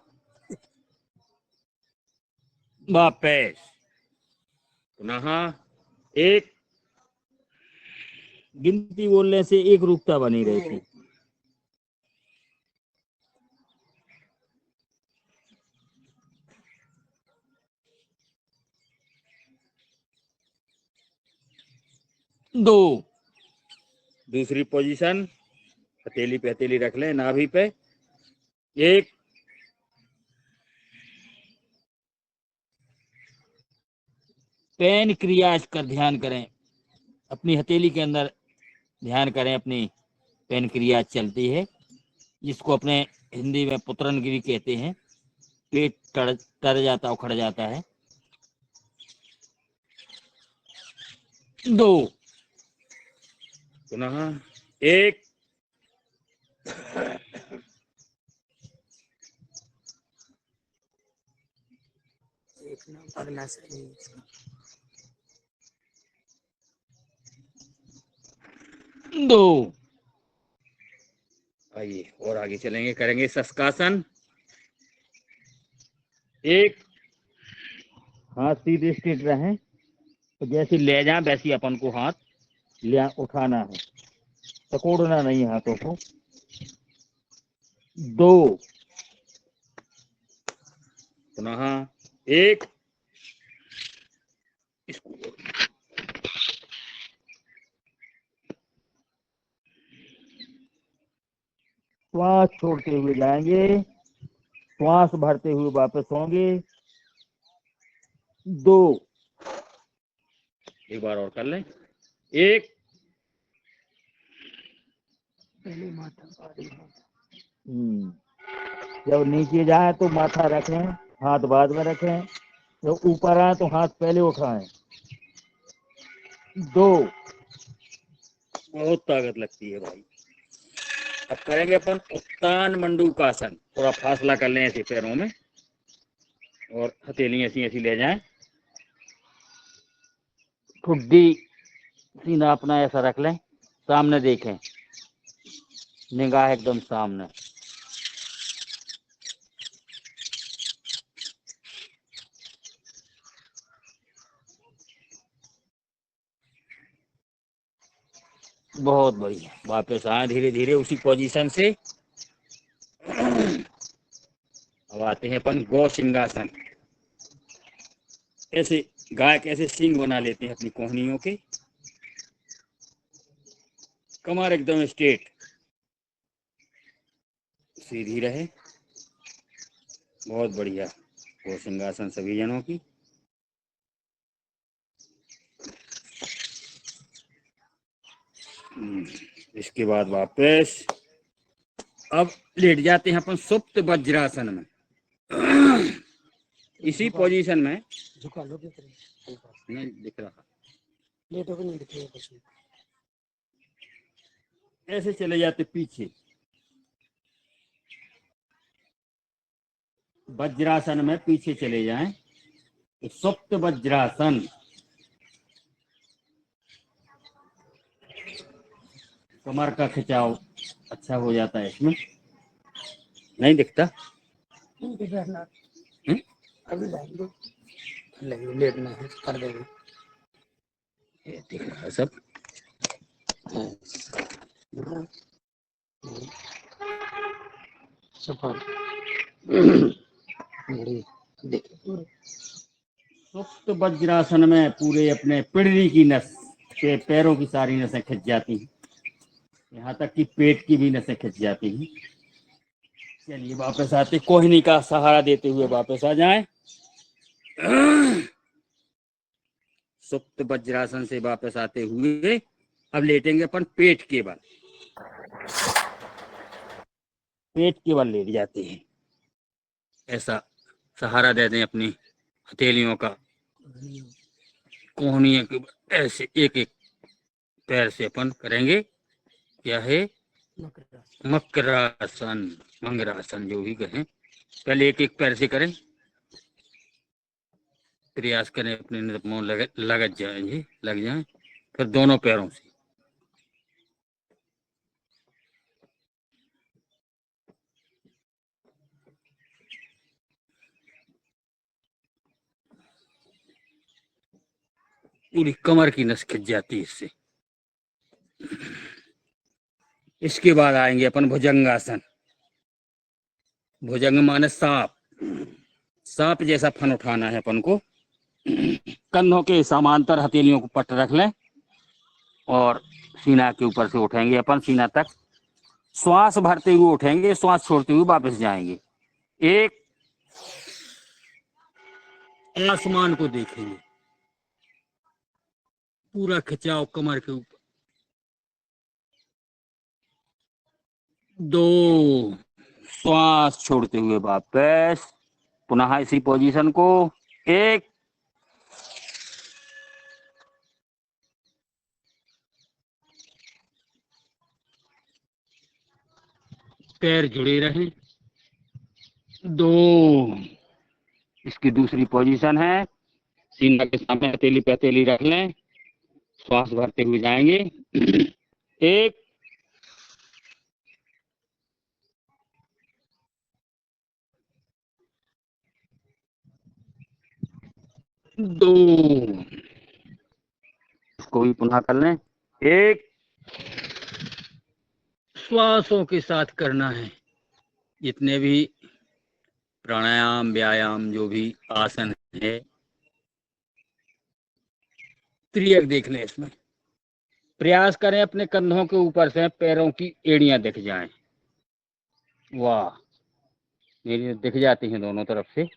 वापस पुनः एक। गिनती बोलने से एक रूपता बनी रहती। दो। दूसरी पोजीशन, हथेली पे हथेली रख लें नाभि पे। एक। पैनक्रियाज का ध्यान करें। अपनी हथेली के अंदर ध्यान करें। अपनी पैनक्रियाज चलती है, जिसको अपने हिंदी में पुत्रनगिरी कहते हैं। पेट तर जाता उखड़ जाता है। दो। पुनः एक। अगला सही। दो। आइए और आगे चलेंगे। करेंगे शस्कासन। एक। हाथ सीधे स्ट्रेट रहे, तो जैसे ले जाए वैसे अपन को हाथ ले उठाना है, पकड़ना नहीं हाथों को। दो। पुनः एक। श्वास छोड़ते हुए जाएंगे, श्वास भरते हुए वापस होंगे। 2, एक बार और कर लें। 1, पहले माथा भारी हो। जब नीचे जाए तो माथा रखें, हाथ बाद में रखें। जब ऊपर आए तो हाथ पहले उठाएं। 2, बहुत ताकत लगती है भाई। अब करेंगे अपन उत्तान मंडूकासन। थोड़ा फासला कर लें ऐसे पैरों में और हथेली ऐसी ऐसी ले जाएं। ठुड्डी सीना अपना ऐसा रख लें, सामने देखें, निगाह एकदम सामने। बहुत बढ़िया। वापस आए धीरे धीरे उसी पोजीशन से। अब आते हैं अपन गौ सिंहासन। ऐसे गाय कैसे सींग बना लेते हैं अपनी कोहनियों के। कमर एकदम स्ट्रेट, सीधी रहे। बहुत बढ़िया। गौ सिंहासन सभी जनों की। इसके बाद वापस अब लेट जाते हैं अपन सुप्त वज्रासन में। इसी पोजीशन में झुका लो के करें। नहीं दिख रहा, लेटो के नहीं दिखेगा कुछ भी। ऐसे चले जाते पीछे। वज्रासन में पीछे चले जाएं तो सुप्त वज्रासन। कमर का खिंचाव अच्छा हो जाता है इसमें। नहीं दिखता? नहीं दिख रहा ना। हम्म? अभी लाएंगे, लगे लेटना है कर देंगे। ये दिख रहा है सब। सफल सुप्त वज्रासन में पूरे अपने पिड़री की नस के पैरों की सारी नसें खिंच जाती हैं, यहाँ तक कि पेट की भी नसें खिंच जाती हैं। चलिए वापस आते, कोहनी का सहारा देते हुए वापस आ जाएं। सुप्त वज्रासन से वापस आते हुए अब लेटेंगे अपन पेट के बल। पेट के बल लेट जाते हैं। ऐसा सहारा दे दें अपनी हथेलियों का कोहनी के बल। ऐसे एक एक पैर से अपन करेंगे। क्या है? मकरासन, मंगरासन जो भी कहें। पहले एक एक पैर से करें, प्रयास करें अपने नमों लग जाए, लग जाए। फिर दोनों पैरों से। पूरी कमर की नस खिंच जाती है इससे। इसके बाद आएंगे अपन भुजंगासन। भुजंग माने सांप। सांप जैसा फन उठाना है अपन को। कंधों के समांतर हथेलियों को पट रख लें और सीना के ऊपर से उठेंगे अपन सीना तक। श्वास भरते हुए उठेंगे, श्वास छोड़ते हुए वापस जाएंगे। 1, आसमान को देखेंगे, पूरा खिंचाव कमर के ऊपर। 2, श्वास छोड़ते हुए वापस पुनः इसी पोजीशन को। 1, पैर जुड़े रहें। 2, इसकी दूसरी पोजीशन है, सीना के सामने हथेली पे हथेली रख लें, श्वास भरते हुए जाएंगे। 1, 2, इसको भी पुनः कर लें। 1, श्वासों के साथ करना है। जितने भी प्राणायाम व्यायाम जो भी आसन है त्रियक देख लें इसमें। प्रयास करें अपने कंधों के ऊपर से पैरों की एड़ियां दिख जाएं। वाह, मेरी दिख जाती हैं दोनों तरफ से,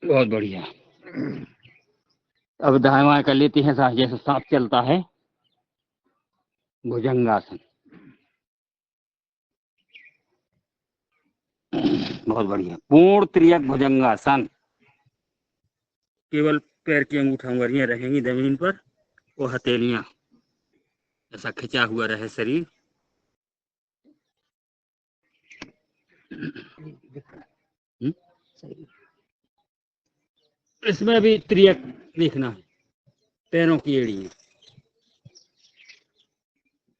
बहुत बढ़िया। अब दाएं बाएं कर लेते हैं जैसे सांप चलता है। भुजंगासन, बहुत बढ़िया। पूर्ण त्रियक भुजंगासन। केवल पैर की अंगूठा उंगलियां रहेंगी जमीन पर और हथेलियां, ऐसा खिंचा हुआ रहे शरीर। सही। इसमें भी त्रियक देखना है, पैरों की एड़ियां।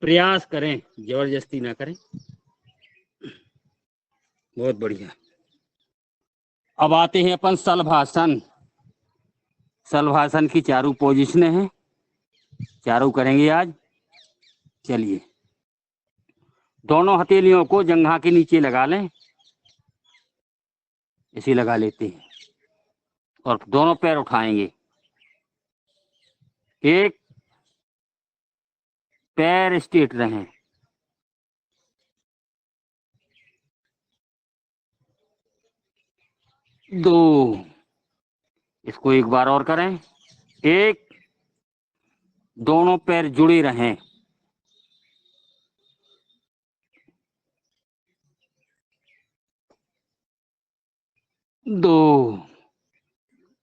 प्रयास करें, जबरदस्ती ना करें। बहुत बढ़िया। अब आते हैं अपन सलभासन। सलभासन की चारों पोजीशन है, चारों करेंगे आज। चलिए, दोनों हथेलियों को जंघा के नीचे लगा लें, इसे लगा लेते हैं और दोनों पैर उठाएंगे। एक पैर स्ट्रेट रहें, दो, इसको एक बार और करें। एक, दोनों पैर जुड़े रहें, दो,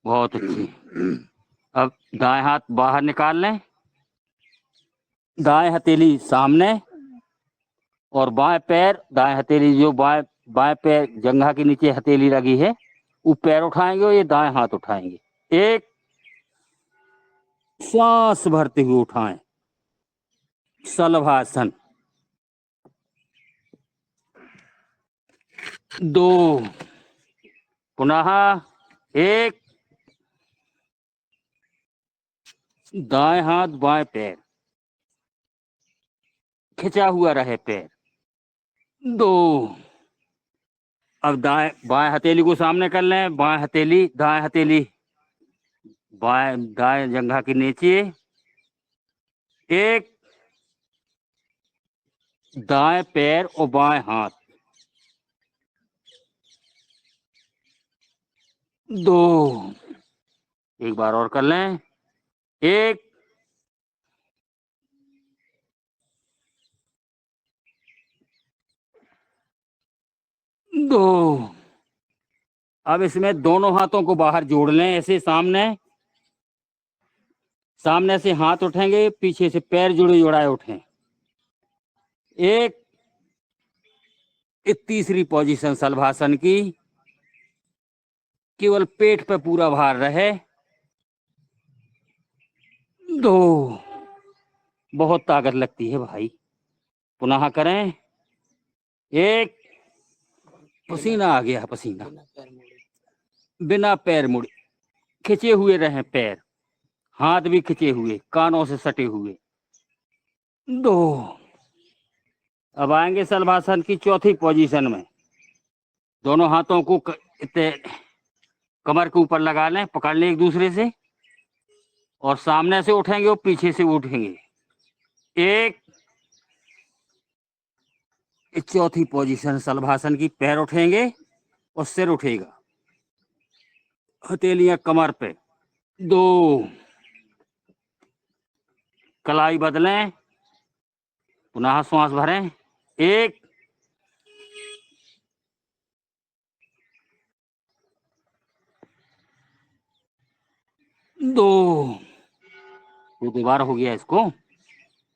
बहुत अच्छी। अब दाएं हाथ बाहर निकाल लें, दाएं हथेली सामने और बाएं पैर, दाएं हथेली जो बाएं पैर जंघा के नीचे हथेली लगी है, वो पैर उठाएंगे और ये दाएं हाथ उठाएंगे। एक, श्वास भरते हुए उठाएं, सलभासन। दो, पुनः एक, दाएं हाथ बाएं पैर, खिंचा हुआ रहे पैर। दो, अब दाएं बाएं हथेली को सामने कर लें, बाएं हथेली दाएं हथेली दाएं जंघा के नीचे। एक, दाएं पैर और बाएं हाथ। दो, एक बार और कर लें। एक, दो। अब इसमें दोनों हाथों को बाहर जोड़ लें, ऐसे सामने सामने से हाथ उठेंगे, पीछे से पैर जुड़े जुड़ाए उठें। एक, तीसरी पोजीशन सलभासन की, केवल पेट पे पूरा भार रहे। दो, बहुत ताकत लगती है भाई। पुनः करें। एक, पसीना आ गया, पसीना। बिना पैर मोड़े, बिना पैर मुड़े खिंचे हुए रहें पैर, हाथ भी खिंचे हुए, कानों से सटे हुए। दो, अब आएंगे सलभासन की चौथी पोजीशन में। दोनों हाथों को कमर के ऊपर लगा लें, पकड़ लें एक दूसरे से और सामने से उठेंगे और पीछे से उठेंगे। एक, चौथी पोजीशन सलभासन की, पैर उठेंगे और सिर उठेगा, हथेलियां कमर पे। दो, कलाई बदलें, पुनः श्वास भरें। एक, दो, वो दोबार हो गया इसको।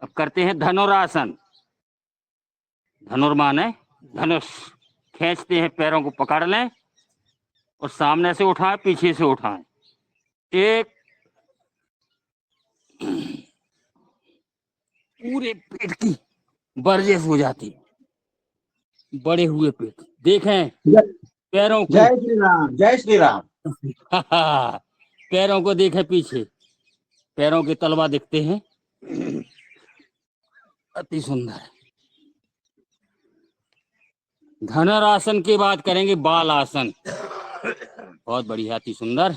अब करते हैं धनुरासन। धनुर्मान है धनुष, खींचते हैं, पैरों को पकड़ लें और सामने से उठाएं, पीछे से उठाएं। एक, पूरे पेट की वर्जिश हो जाती, बड़े हुए पेट देखें, पैरों को। जय श्री राम, जय श्री राम। पैरों को देखें, पीछे पैरों के तलवा दिखते हैं, अति सुंदर। धनुरासन की बात करेंगे, बाल आसन। बहुत बढ़िया, अति सुंदर।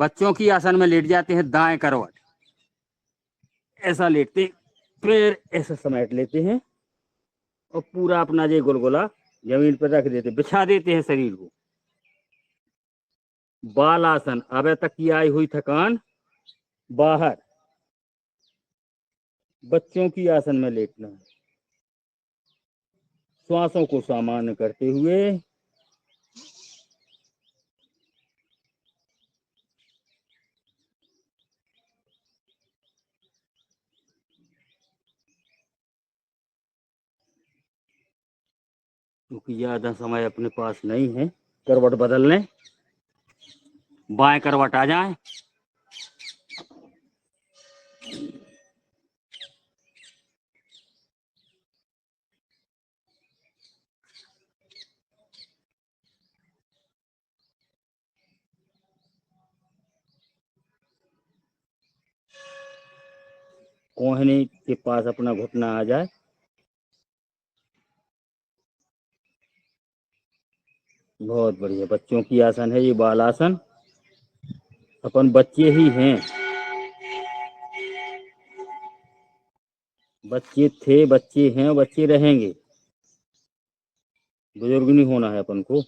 बच्चों की आसन में लेट जाते हैं, दाएं करवट, ऐसा लेटते हैं, पैर ऐसा समेट लेते हैं और पूरा अपना ये गुलगुला जमीन पर रख देते, बिछा देते हैं शरीर को। बाल आसन, अब तक की आई हुई थकान बाहर। बच्चों की आसन में लेटना है, श्वासों को सामान्य करते हुए क्योंकि ज्यादा समय अपने पास नहीं है, करवट बदल लें, बाएं करवट आ जाए, कोहनी के पास अपना घुटना आ जाए, बहुत बढ़िया। बच्चों की आसन है ये, बाल आसन। अपन बच्चे ही हैं, बच्चे थे, बच्चे हैं, बच्चे रहेंगे, बुजुर्ग नहीं होना है अपन को।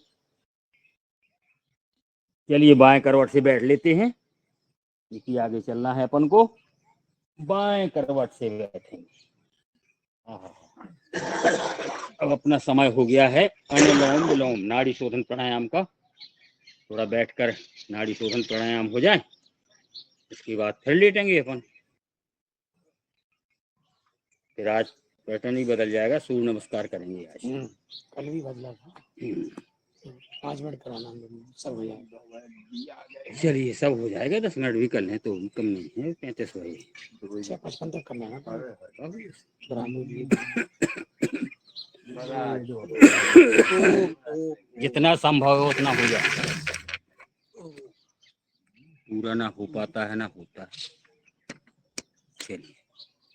चलिए बाएं करवट से बैठ लेते हैं, क्योंकि आगे चलना है अपन को। बाएं करवट से बैठेंगे। अब अपना समय हो गया है अनुलोम विलोम नाड़ी शोधन प्राणायाम का। थोड़ा बैठकर नाड़ी शोधन प्राणायाम हो जाए, इसके बाद फिर लेटेंगे अपन। फिर आज पैटर्न ही बदल जाएगा, सूर्य नमस्कार करेंगे आज। कल भी बदला था। 5 मिनट कराना, सब हो जाएगा। चलिए सब हो जाएगा, 10 मिनट भी कर लें तो भी कम नहीं है। 35 बजे 56 तक करना है ना। जितना संभव है उतना हो जाए, पूरा ना हो पाता है ना होता है। चलिए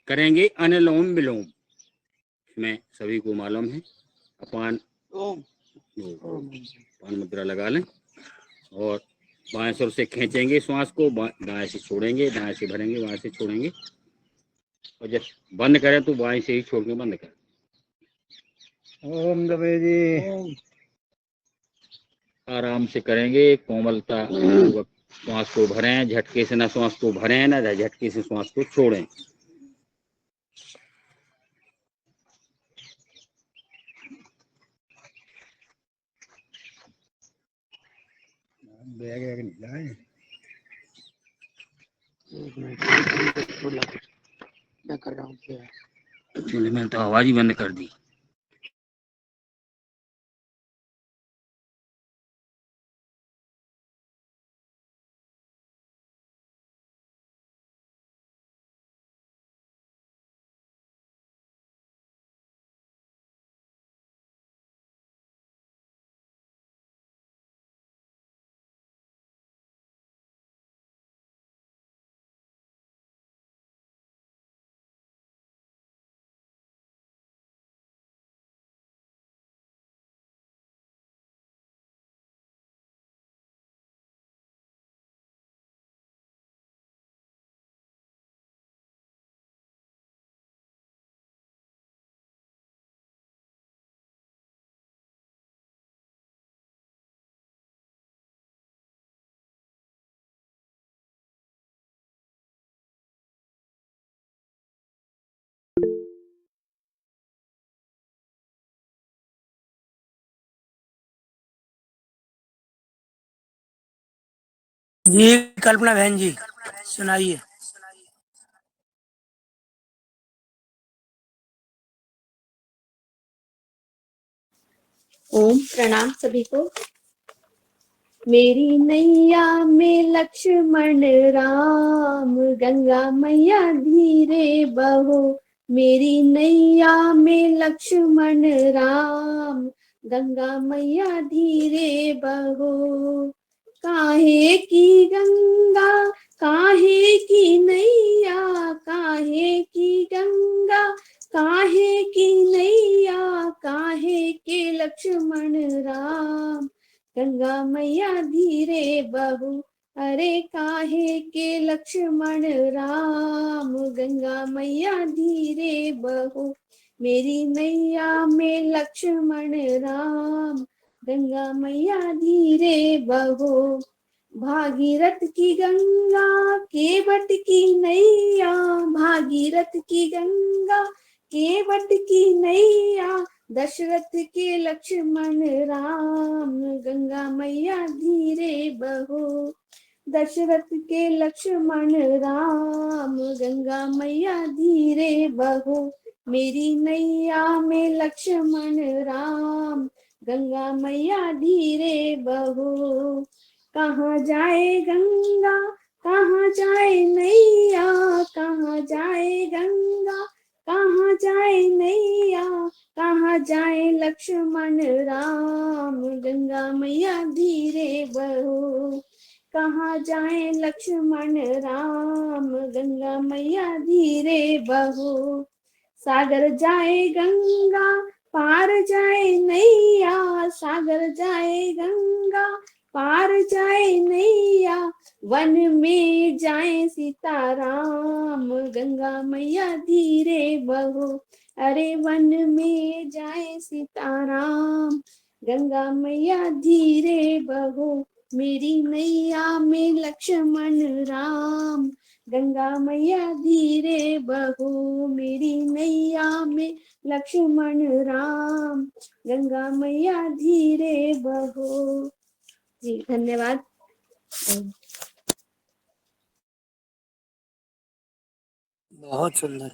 करेंगे अनुलोम विलोम। इसमें सभी को मालूम है, अपान मुद्रा लगा लें और बाएं सिर से खींचेंगे श्वास को, दाएं से छोड़ेंगे, दाएं से भरेंगे, बाएं से छोड़ेंगे, और जब बंद करें तो बाएं से ही छोड़ के बंद करें। ओम दबे जी। आराम से करेंगे, कोमलता पूर्वक श्वास को भरें, झटके से ना श्वास को भरें ना झटके से श्वास को छोड़ें। बैग वैग नहीं लाए। मैं कर रहा हूँ। चलिए मैंने तो आवाज ही बंद कर दी। जी कल्पना बहन जी, सुनाइए। ओम प्रणाम सभी को। मेरी नैया में लक्ष्मण राम, गंगा मैया धीरे बहो। मेरी नैया में लक्ष्मण राम, गंगा मैया धीरे बहो। काहे की गंगा काहे की नैया, काहे की गंगा काहे की नैया, काहे के लक्ष्मण राम, गंगा मैया धीरे बहू। अरे काहे के लक्ष्मण राम, गंगा मैया धीरे बहो, मेरी नैया में लक्ष्मण राम, गंगा मैया धीरे बहो। भागीरथ की गंगा केवट की नैया, भागीरथ की गंगा केवट की नैया, दशरथ के लक्ष्मण राम, गंगा मैया धीरे बहो। दशरथ के लक्ष्मण राम, गंगा मैया धीरे बहो, मेरी नैया में लक्ष्मण राम, गंगा मैया धीरे बहो। कहाँ जाए गंगा, कहाँ जाए नैया, कहाँ जाए गंगा, कहाँ जाए नैया, कहाँ जाए लक्ष्मण राम, गंगा मैया धीरे बहो। कहाँ जाए लक्ष्मण राम, गंगा मैया धीरे बहो। सागर जाए गंगा पार जाए नैया, सागर जाए गंगा पार जाए नैया, वन में जाए सीताराम, गंगा मैया धीरे बहो। अरे वन में जाए सीताराम, गंगा मैया धीरे बहो, मेरी नैया में लक्ष्मण राम, गंगा मैया धीरे बहो, मेरी नैया में लक्ष्मण राम, गंगा मैया धीरे बहो। जी धन्यवाद। बहुत सुंदर।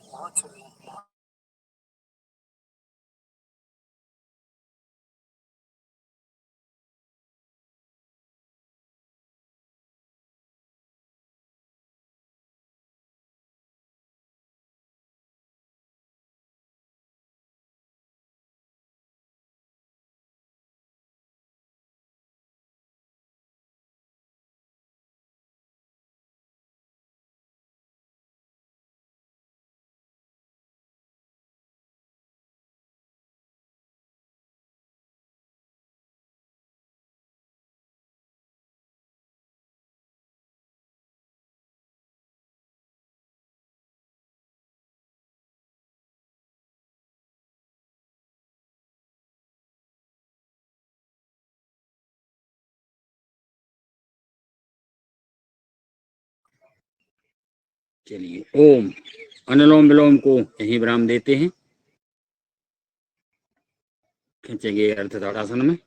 चलिए ओम अनुलोम विलोम को यहीं विराम देते हैं। खींचेंगे अर्ध ताड़ासन में।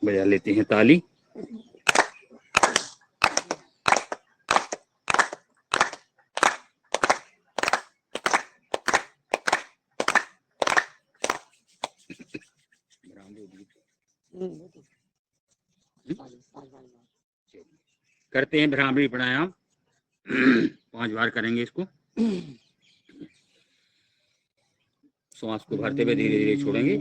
बजा लेते हैं ताली। करते हैं भ्रामरी प्राणायाम। 5 बार करेंगे इसको। श्वास को भरते हुए धीरे धीरे छोड़ेंगे।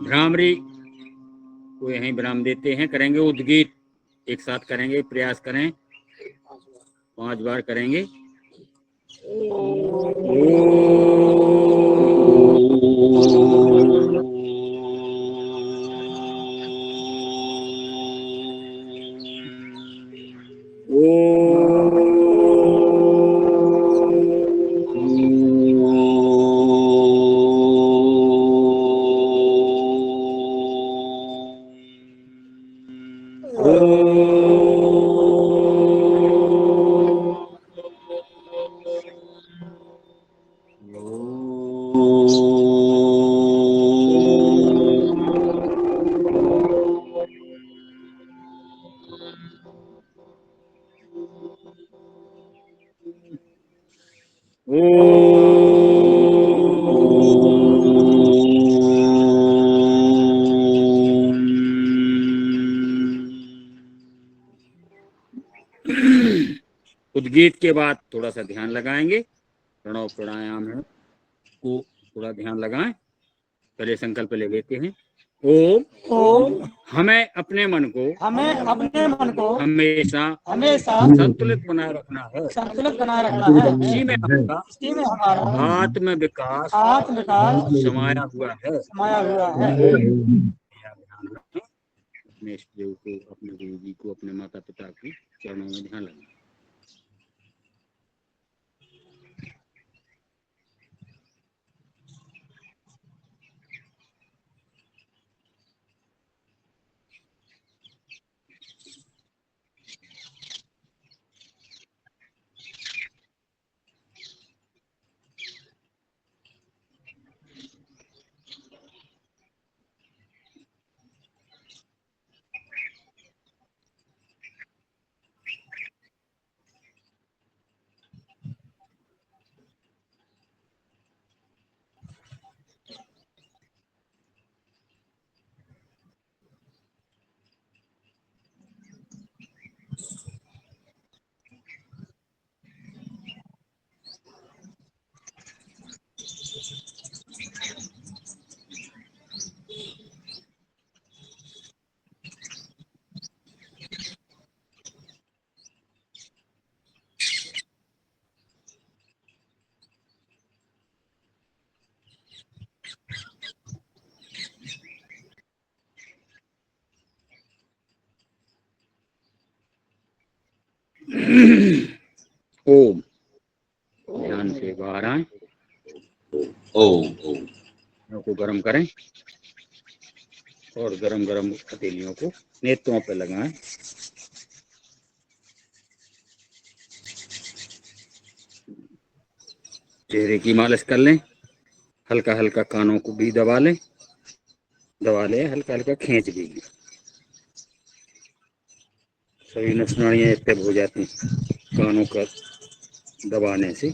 भ्रामरी को यहीं विराम देते हैं। करेंगे उद्गीत, एक साथ करेंगे, प्रयास करें। 5 बार करेंगे। ओ उद्गीत के बाद थोड़ा सा ध्यान लगाएंगे, प्रणव प्राणायाम है को थोड़ा ध्यान लगाएं। पहले संकल्प ले लेते हैं। ओम हमें अपने मन को हमेशा संतुलित बनाए रखना है। इसी में हमारा आत्म विकास समाया हुआ है। अपने इष्ट देव को, अपने गुरु जी को, अपने माता पिता की चरणों में ध्यान लगाएं। ओम ध्यान से बाहर आए। ओम को गर्म करें और गरम गरम हथेलियों को नेत्रों पे लगाएं। चेहरे की मालिश कर लें। हल्का हल्का कानों को भी दबा लें, हल्का हल्का खींच दीजिए। सभी नसनाड़ियाँ एक्टिव हो जाती हैं कानों का दबाने से।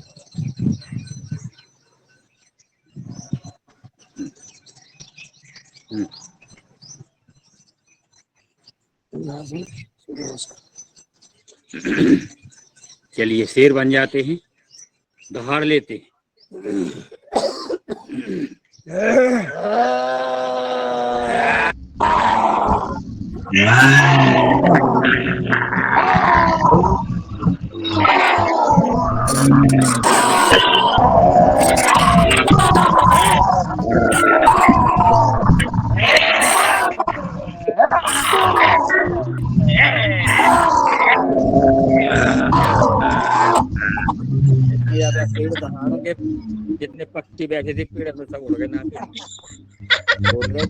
चलिए शेर बन जाते हैं, दहाड़ लेते हैं। पेड़ दहाड़ोगे, जितने पक्षी बैठे थे पेड़ में सब उड़ गए ना। बोल रहे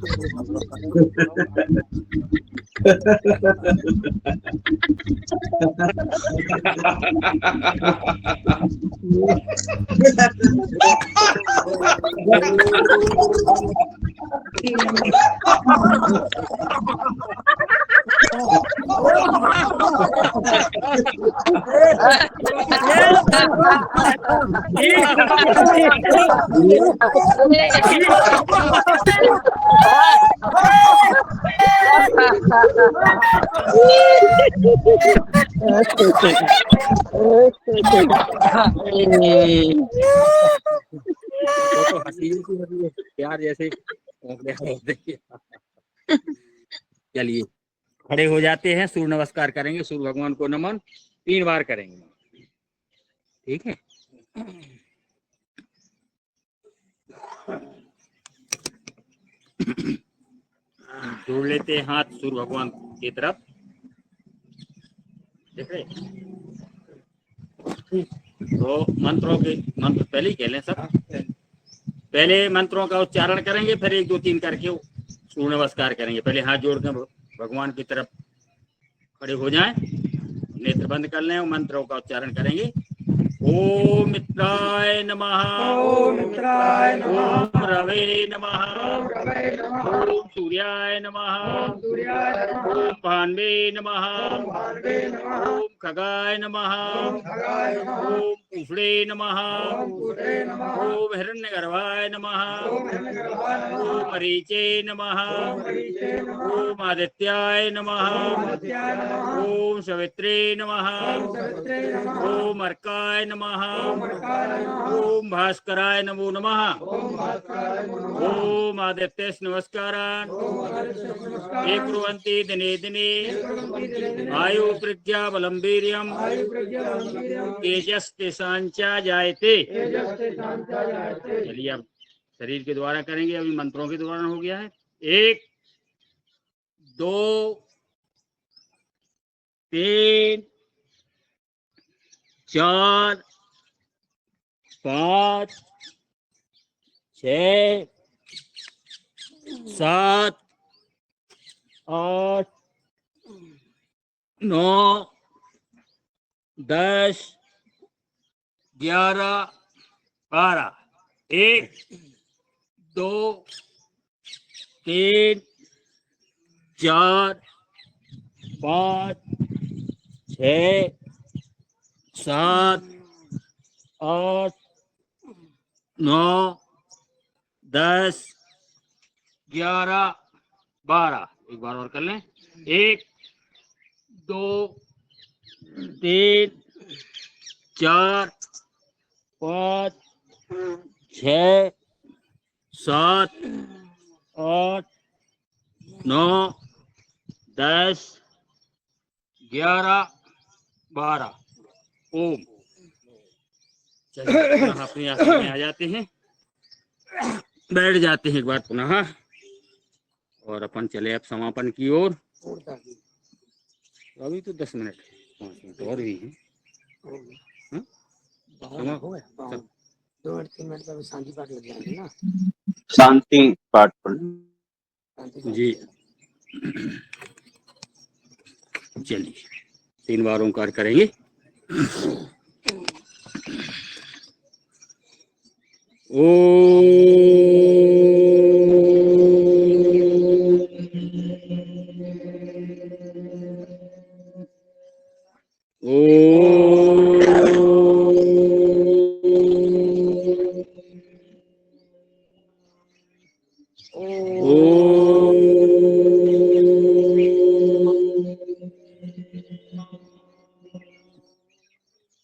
तो हसीन सी प्यार जैसे। चलिए खड़े हो जाते हैं, सूर्य नमस्कार करेंगे। सूर्य भगवान को नमन 3 बार करेंगे, ठीक है। जोड़ लेते हैं हाथ सूर्य भगवान की तरफ, देख रहे। तो मंत्र पहले ही कह लें सब। पहले मंत्रों का उच्चारण करेंगे, फिर 1 2 3 करके सूर्य नमस्कार करेंगे। पहले हाथ जोड़कर भगवान की तरफ खड़े हो जाएं, नेत्र बंद कर लें और मंत्रों का उच्चारण करेंगे। ओम मित्राय नमः, ओम रवे नमः, ओम सूर्याय नमः, ओम भान्वे नमः, ओम खगाय नमः, ओम ऊषणे नमः। ओम हिरण्यगर्भाय नमः। ओम मरीचे नमः। ओम आदित्याय नमः। ओम सवित्रे नमः। ओम अर्काय नमः। ओम भास्कराय नमो नमः। ओम आदित्य नमस्कारान् ये कुर्वन्ति दिने दिने आयु प्रज्ञा बलं वीर्यं तेजस्तेषांचा जायते। चलिए अब शरीर के द्वारा करेंगे, अभी मंत्रों के द्वारा हो गया है। 1 2 3 4 5 6 7 8 9 10 11 12 1 2 3 4 5 6 7 8 9 10 11 12। एक बार और कर लें। 1 2 3 4 5 6 7 8 9 10 11 12। ओम। चलिए पुनः अपने आसन में आ जाते हैं, बैठ जाते हैं एक बार पुनः, और अपन चले अब समापन की ओर। अभी तो 10 मिनट 5 मिनट और भी हैं। हाँ? हो गया 2 मिनट 3 मिनट का शांति पाठ लग जाएंगे ना। शांति पाठ पढ़। जी चलिए 3 बार ओंकार करेंगे।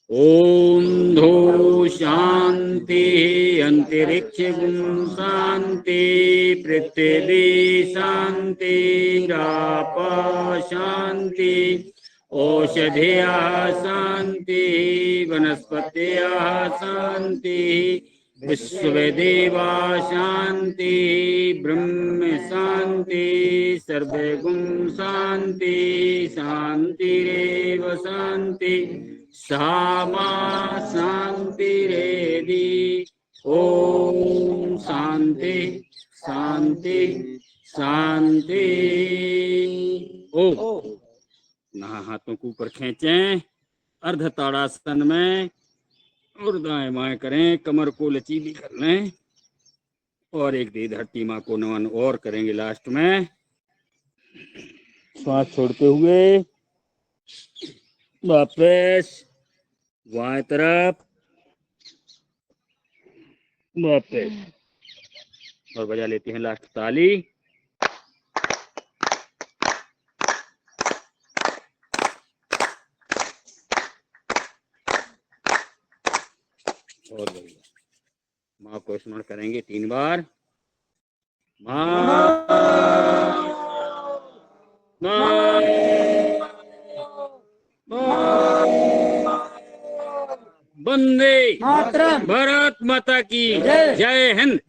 ओम धो शांति अंतरिक्ष शांति पृथ्वी शांति रापा शांति औषधया शांति वनस्पतया शांति विश्वदेवा शांति ब्रह्म शांति सर्वगुण शांति शांतिरेव शांति सामा शांतिरेधि। ओम शांति शांति शांति। ओम। पुनः हाथों को ऊपर खींचें, अर्ध ताड़ासन में, और दाएं बाएं करें, कमर को लचीली कर लें, और एक दे धरती माँ को नमन और करेंगे लास्ट में। श्वास छोड़ते हुए वापस बाएं तरफ, वापस, और बजा लेते हैं लास्ट ताली। और बढ़िया। माँ को स्मरण करेंगे 3 बार। माँ माँ वंदे भारत माता की जय हिंद।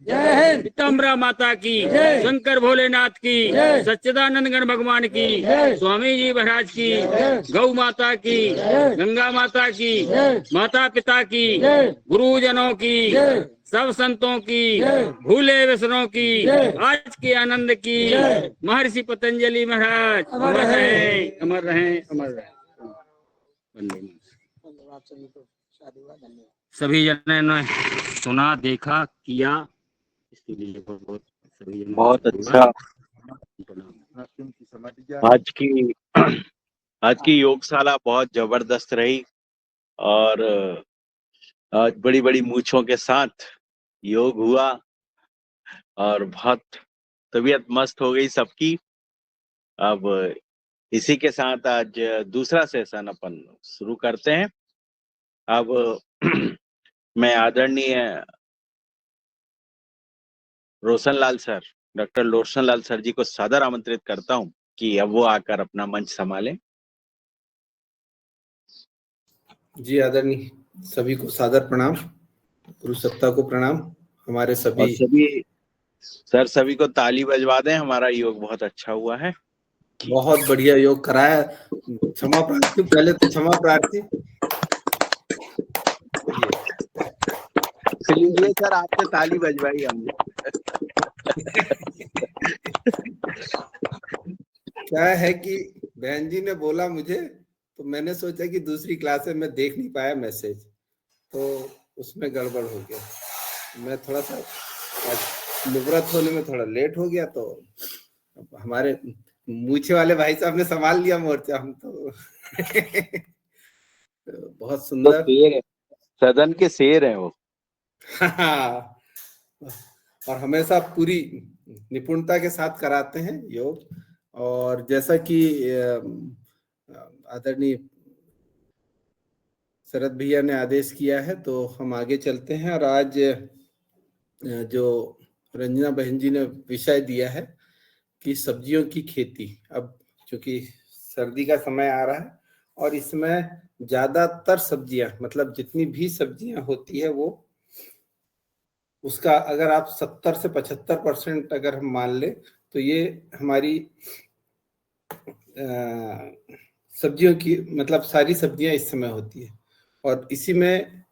पीताम्बरा माता की, शंकर भोलेनाथ की, सच्चिदानंद गण भगवान की, स्वामी जी महाराज की, गौ माता की, गंगा माता की, माता पिता की, गुरुजनों की, सब संतों की, भूले विष्णु की, आज के आनंद की, महर्षि पतंजलि महाराज अमर रहें, अमर रहें, अमर रहें। वंदे मातरम। सभी जनों ने सुना, देखा, किया, इसके लिए बहुत सभी जनों बहुत अच्छा। आज की योगशाला बहुत जबरदस्त रही, और बड़ी बड़ी मूंछों के साथ योग हुआ और बहुत तबीयत मस्त हो गई सबकी। अब इसी के साथ आज दूसरा सेशन अपन शुरू करते हैं। अब मैं आदरणीय Roshanlal sir, doctor Roshanlal sir ji को सादर आमंत्रित करता हूं कि अब वो आकर अपना मंच संभालें। जी आदरणीय सभी को सादर प्रणाम, गुरु सत्ता को प्रणाम। हमारे और सभी को ताली बजवा दें, हमारा योग बहुत अच्छा हुआ है। बहुत बढ़िया योग कराया। क्षमा प्रार्थी, पहले तो क्षमा प्रार्थी। चलिए सर, आपसे ताली बजवाई हमने। क्या है कि बहन जी ने बोला मुझे, तो मैंने सोचा कि दूसरी क्लास में मैं देख नहीं पाया मैसेज, तो उसमें गड़बड़ हो गया। मैं थोड़ा सा निवृत्त होने में थोड़ा लेट हो गया, तो हमारे मूछे वाले भाई साहब ने संभाल लिया मोर्चा। हम तो बहुत सुंदर, शेर है, सदन के शेर है वो। और हमेशा पूरी निपुणता के साथ कराते हैं योग। और जैसा कि आदरणीय शरद भैया ने आदेश किया है, तो हम आगे चलते हैं। और आज जो रंजना बहन जी ने विषय दिया है कि सब्जियों की खेती, अब चूंकि सर्दी का समय आ रहा है और इसमें ज्यादातर सब्जियां, मतलब जितनी भी सब्जियां होती है, वो उसका अगर आप 70 से 75% अगर हम मान ले, तो ये हमारी सब्जियों की, मतलब सारी सब्जियां इस समय होती है। और इसी में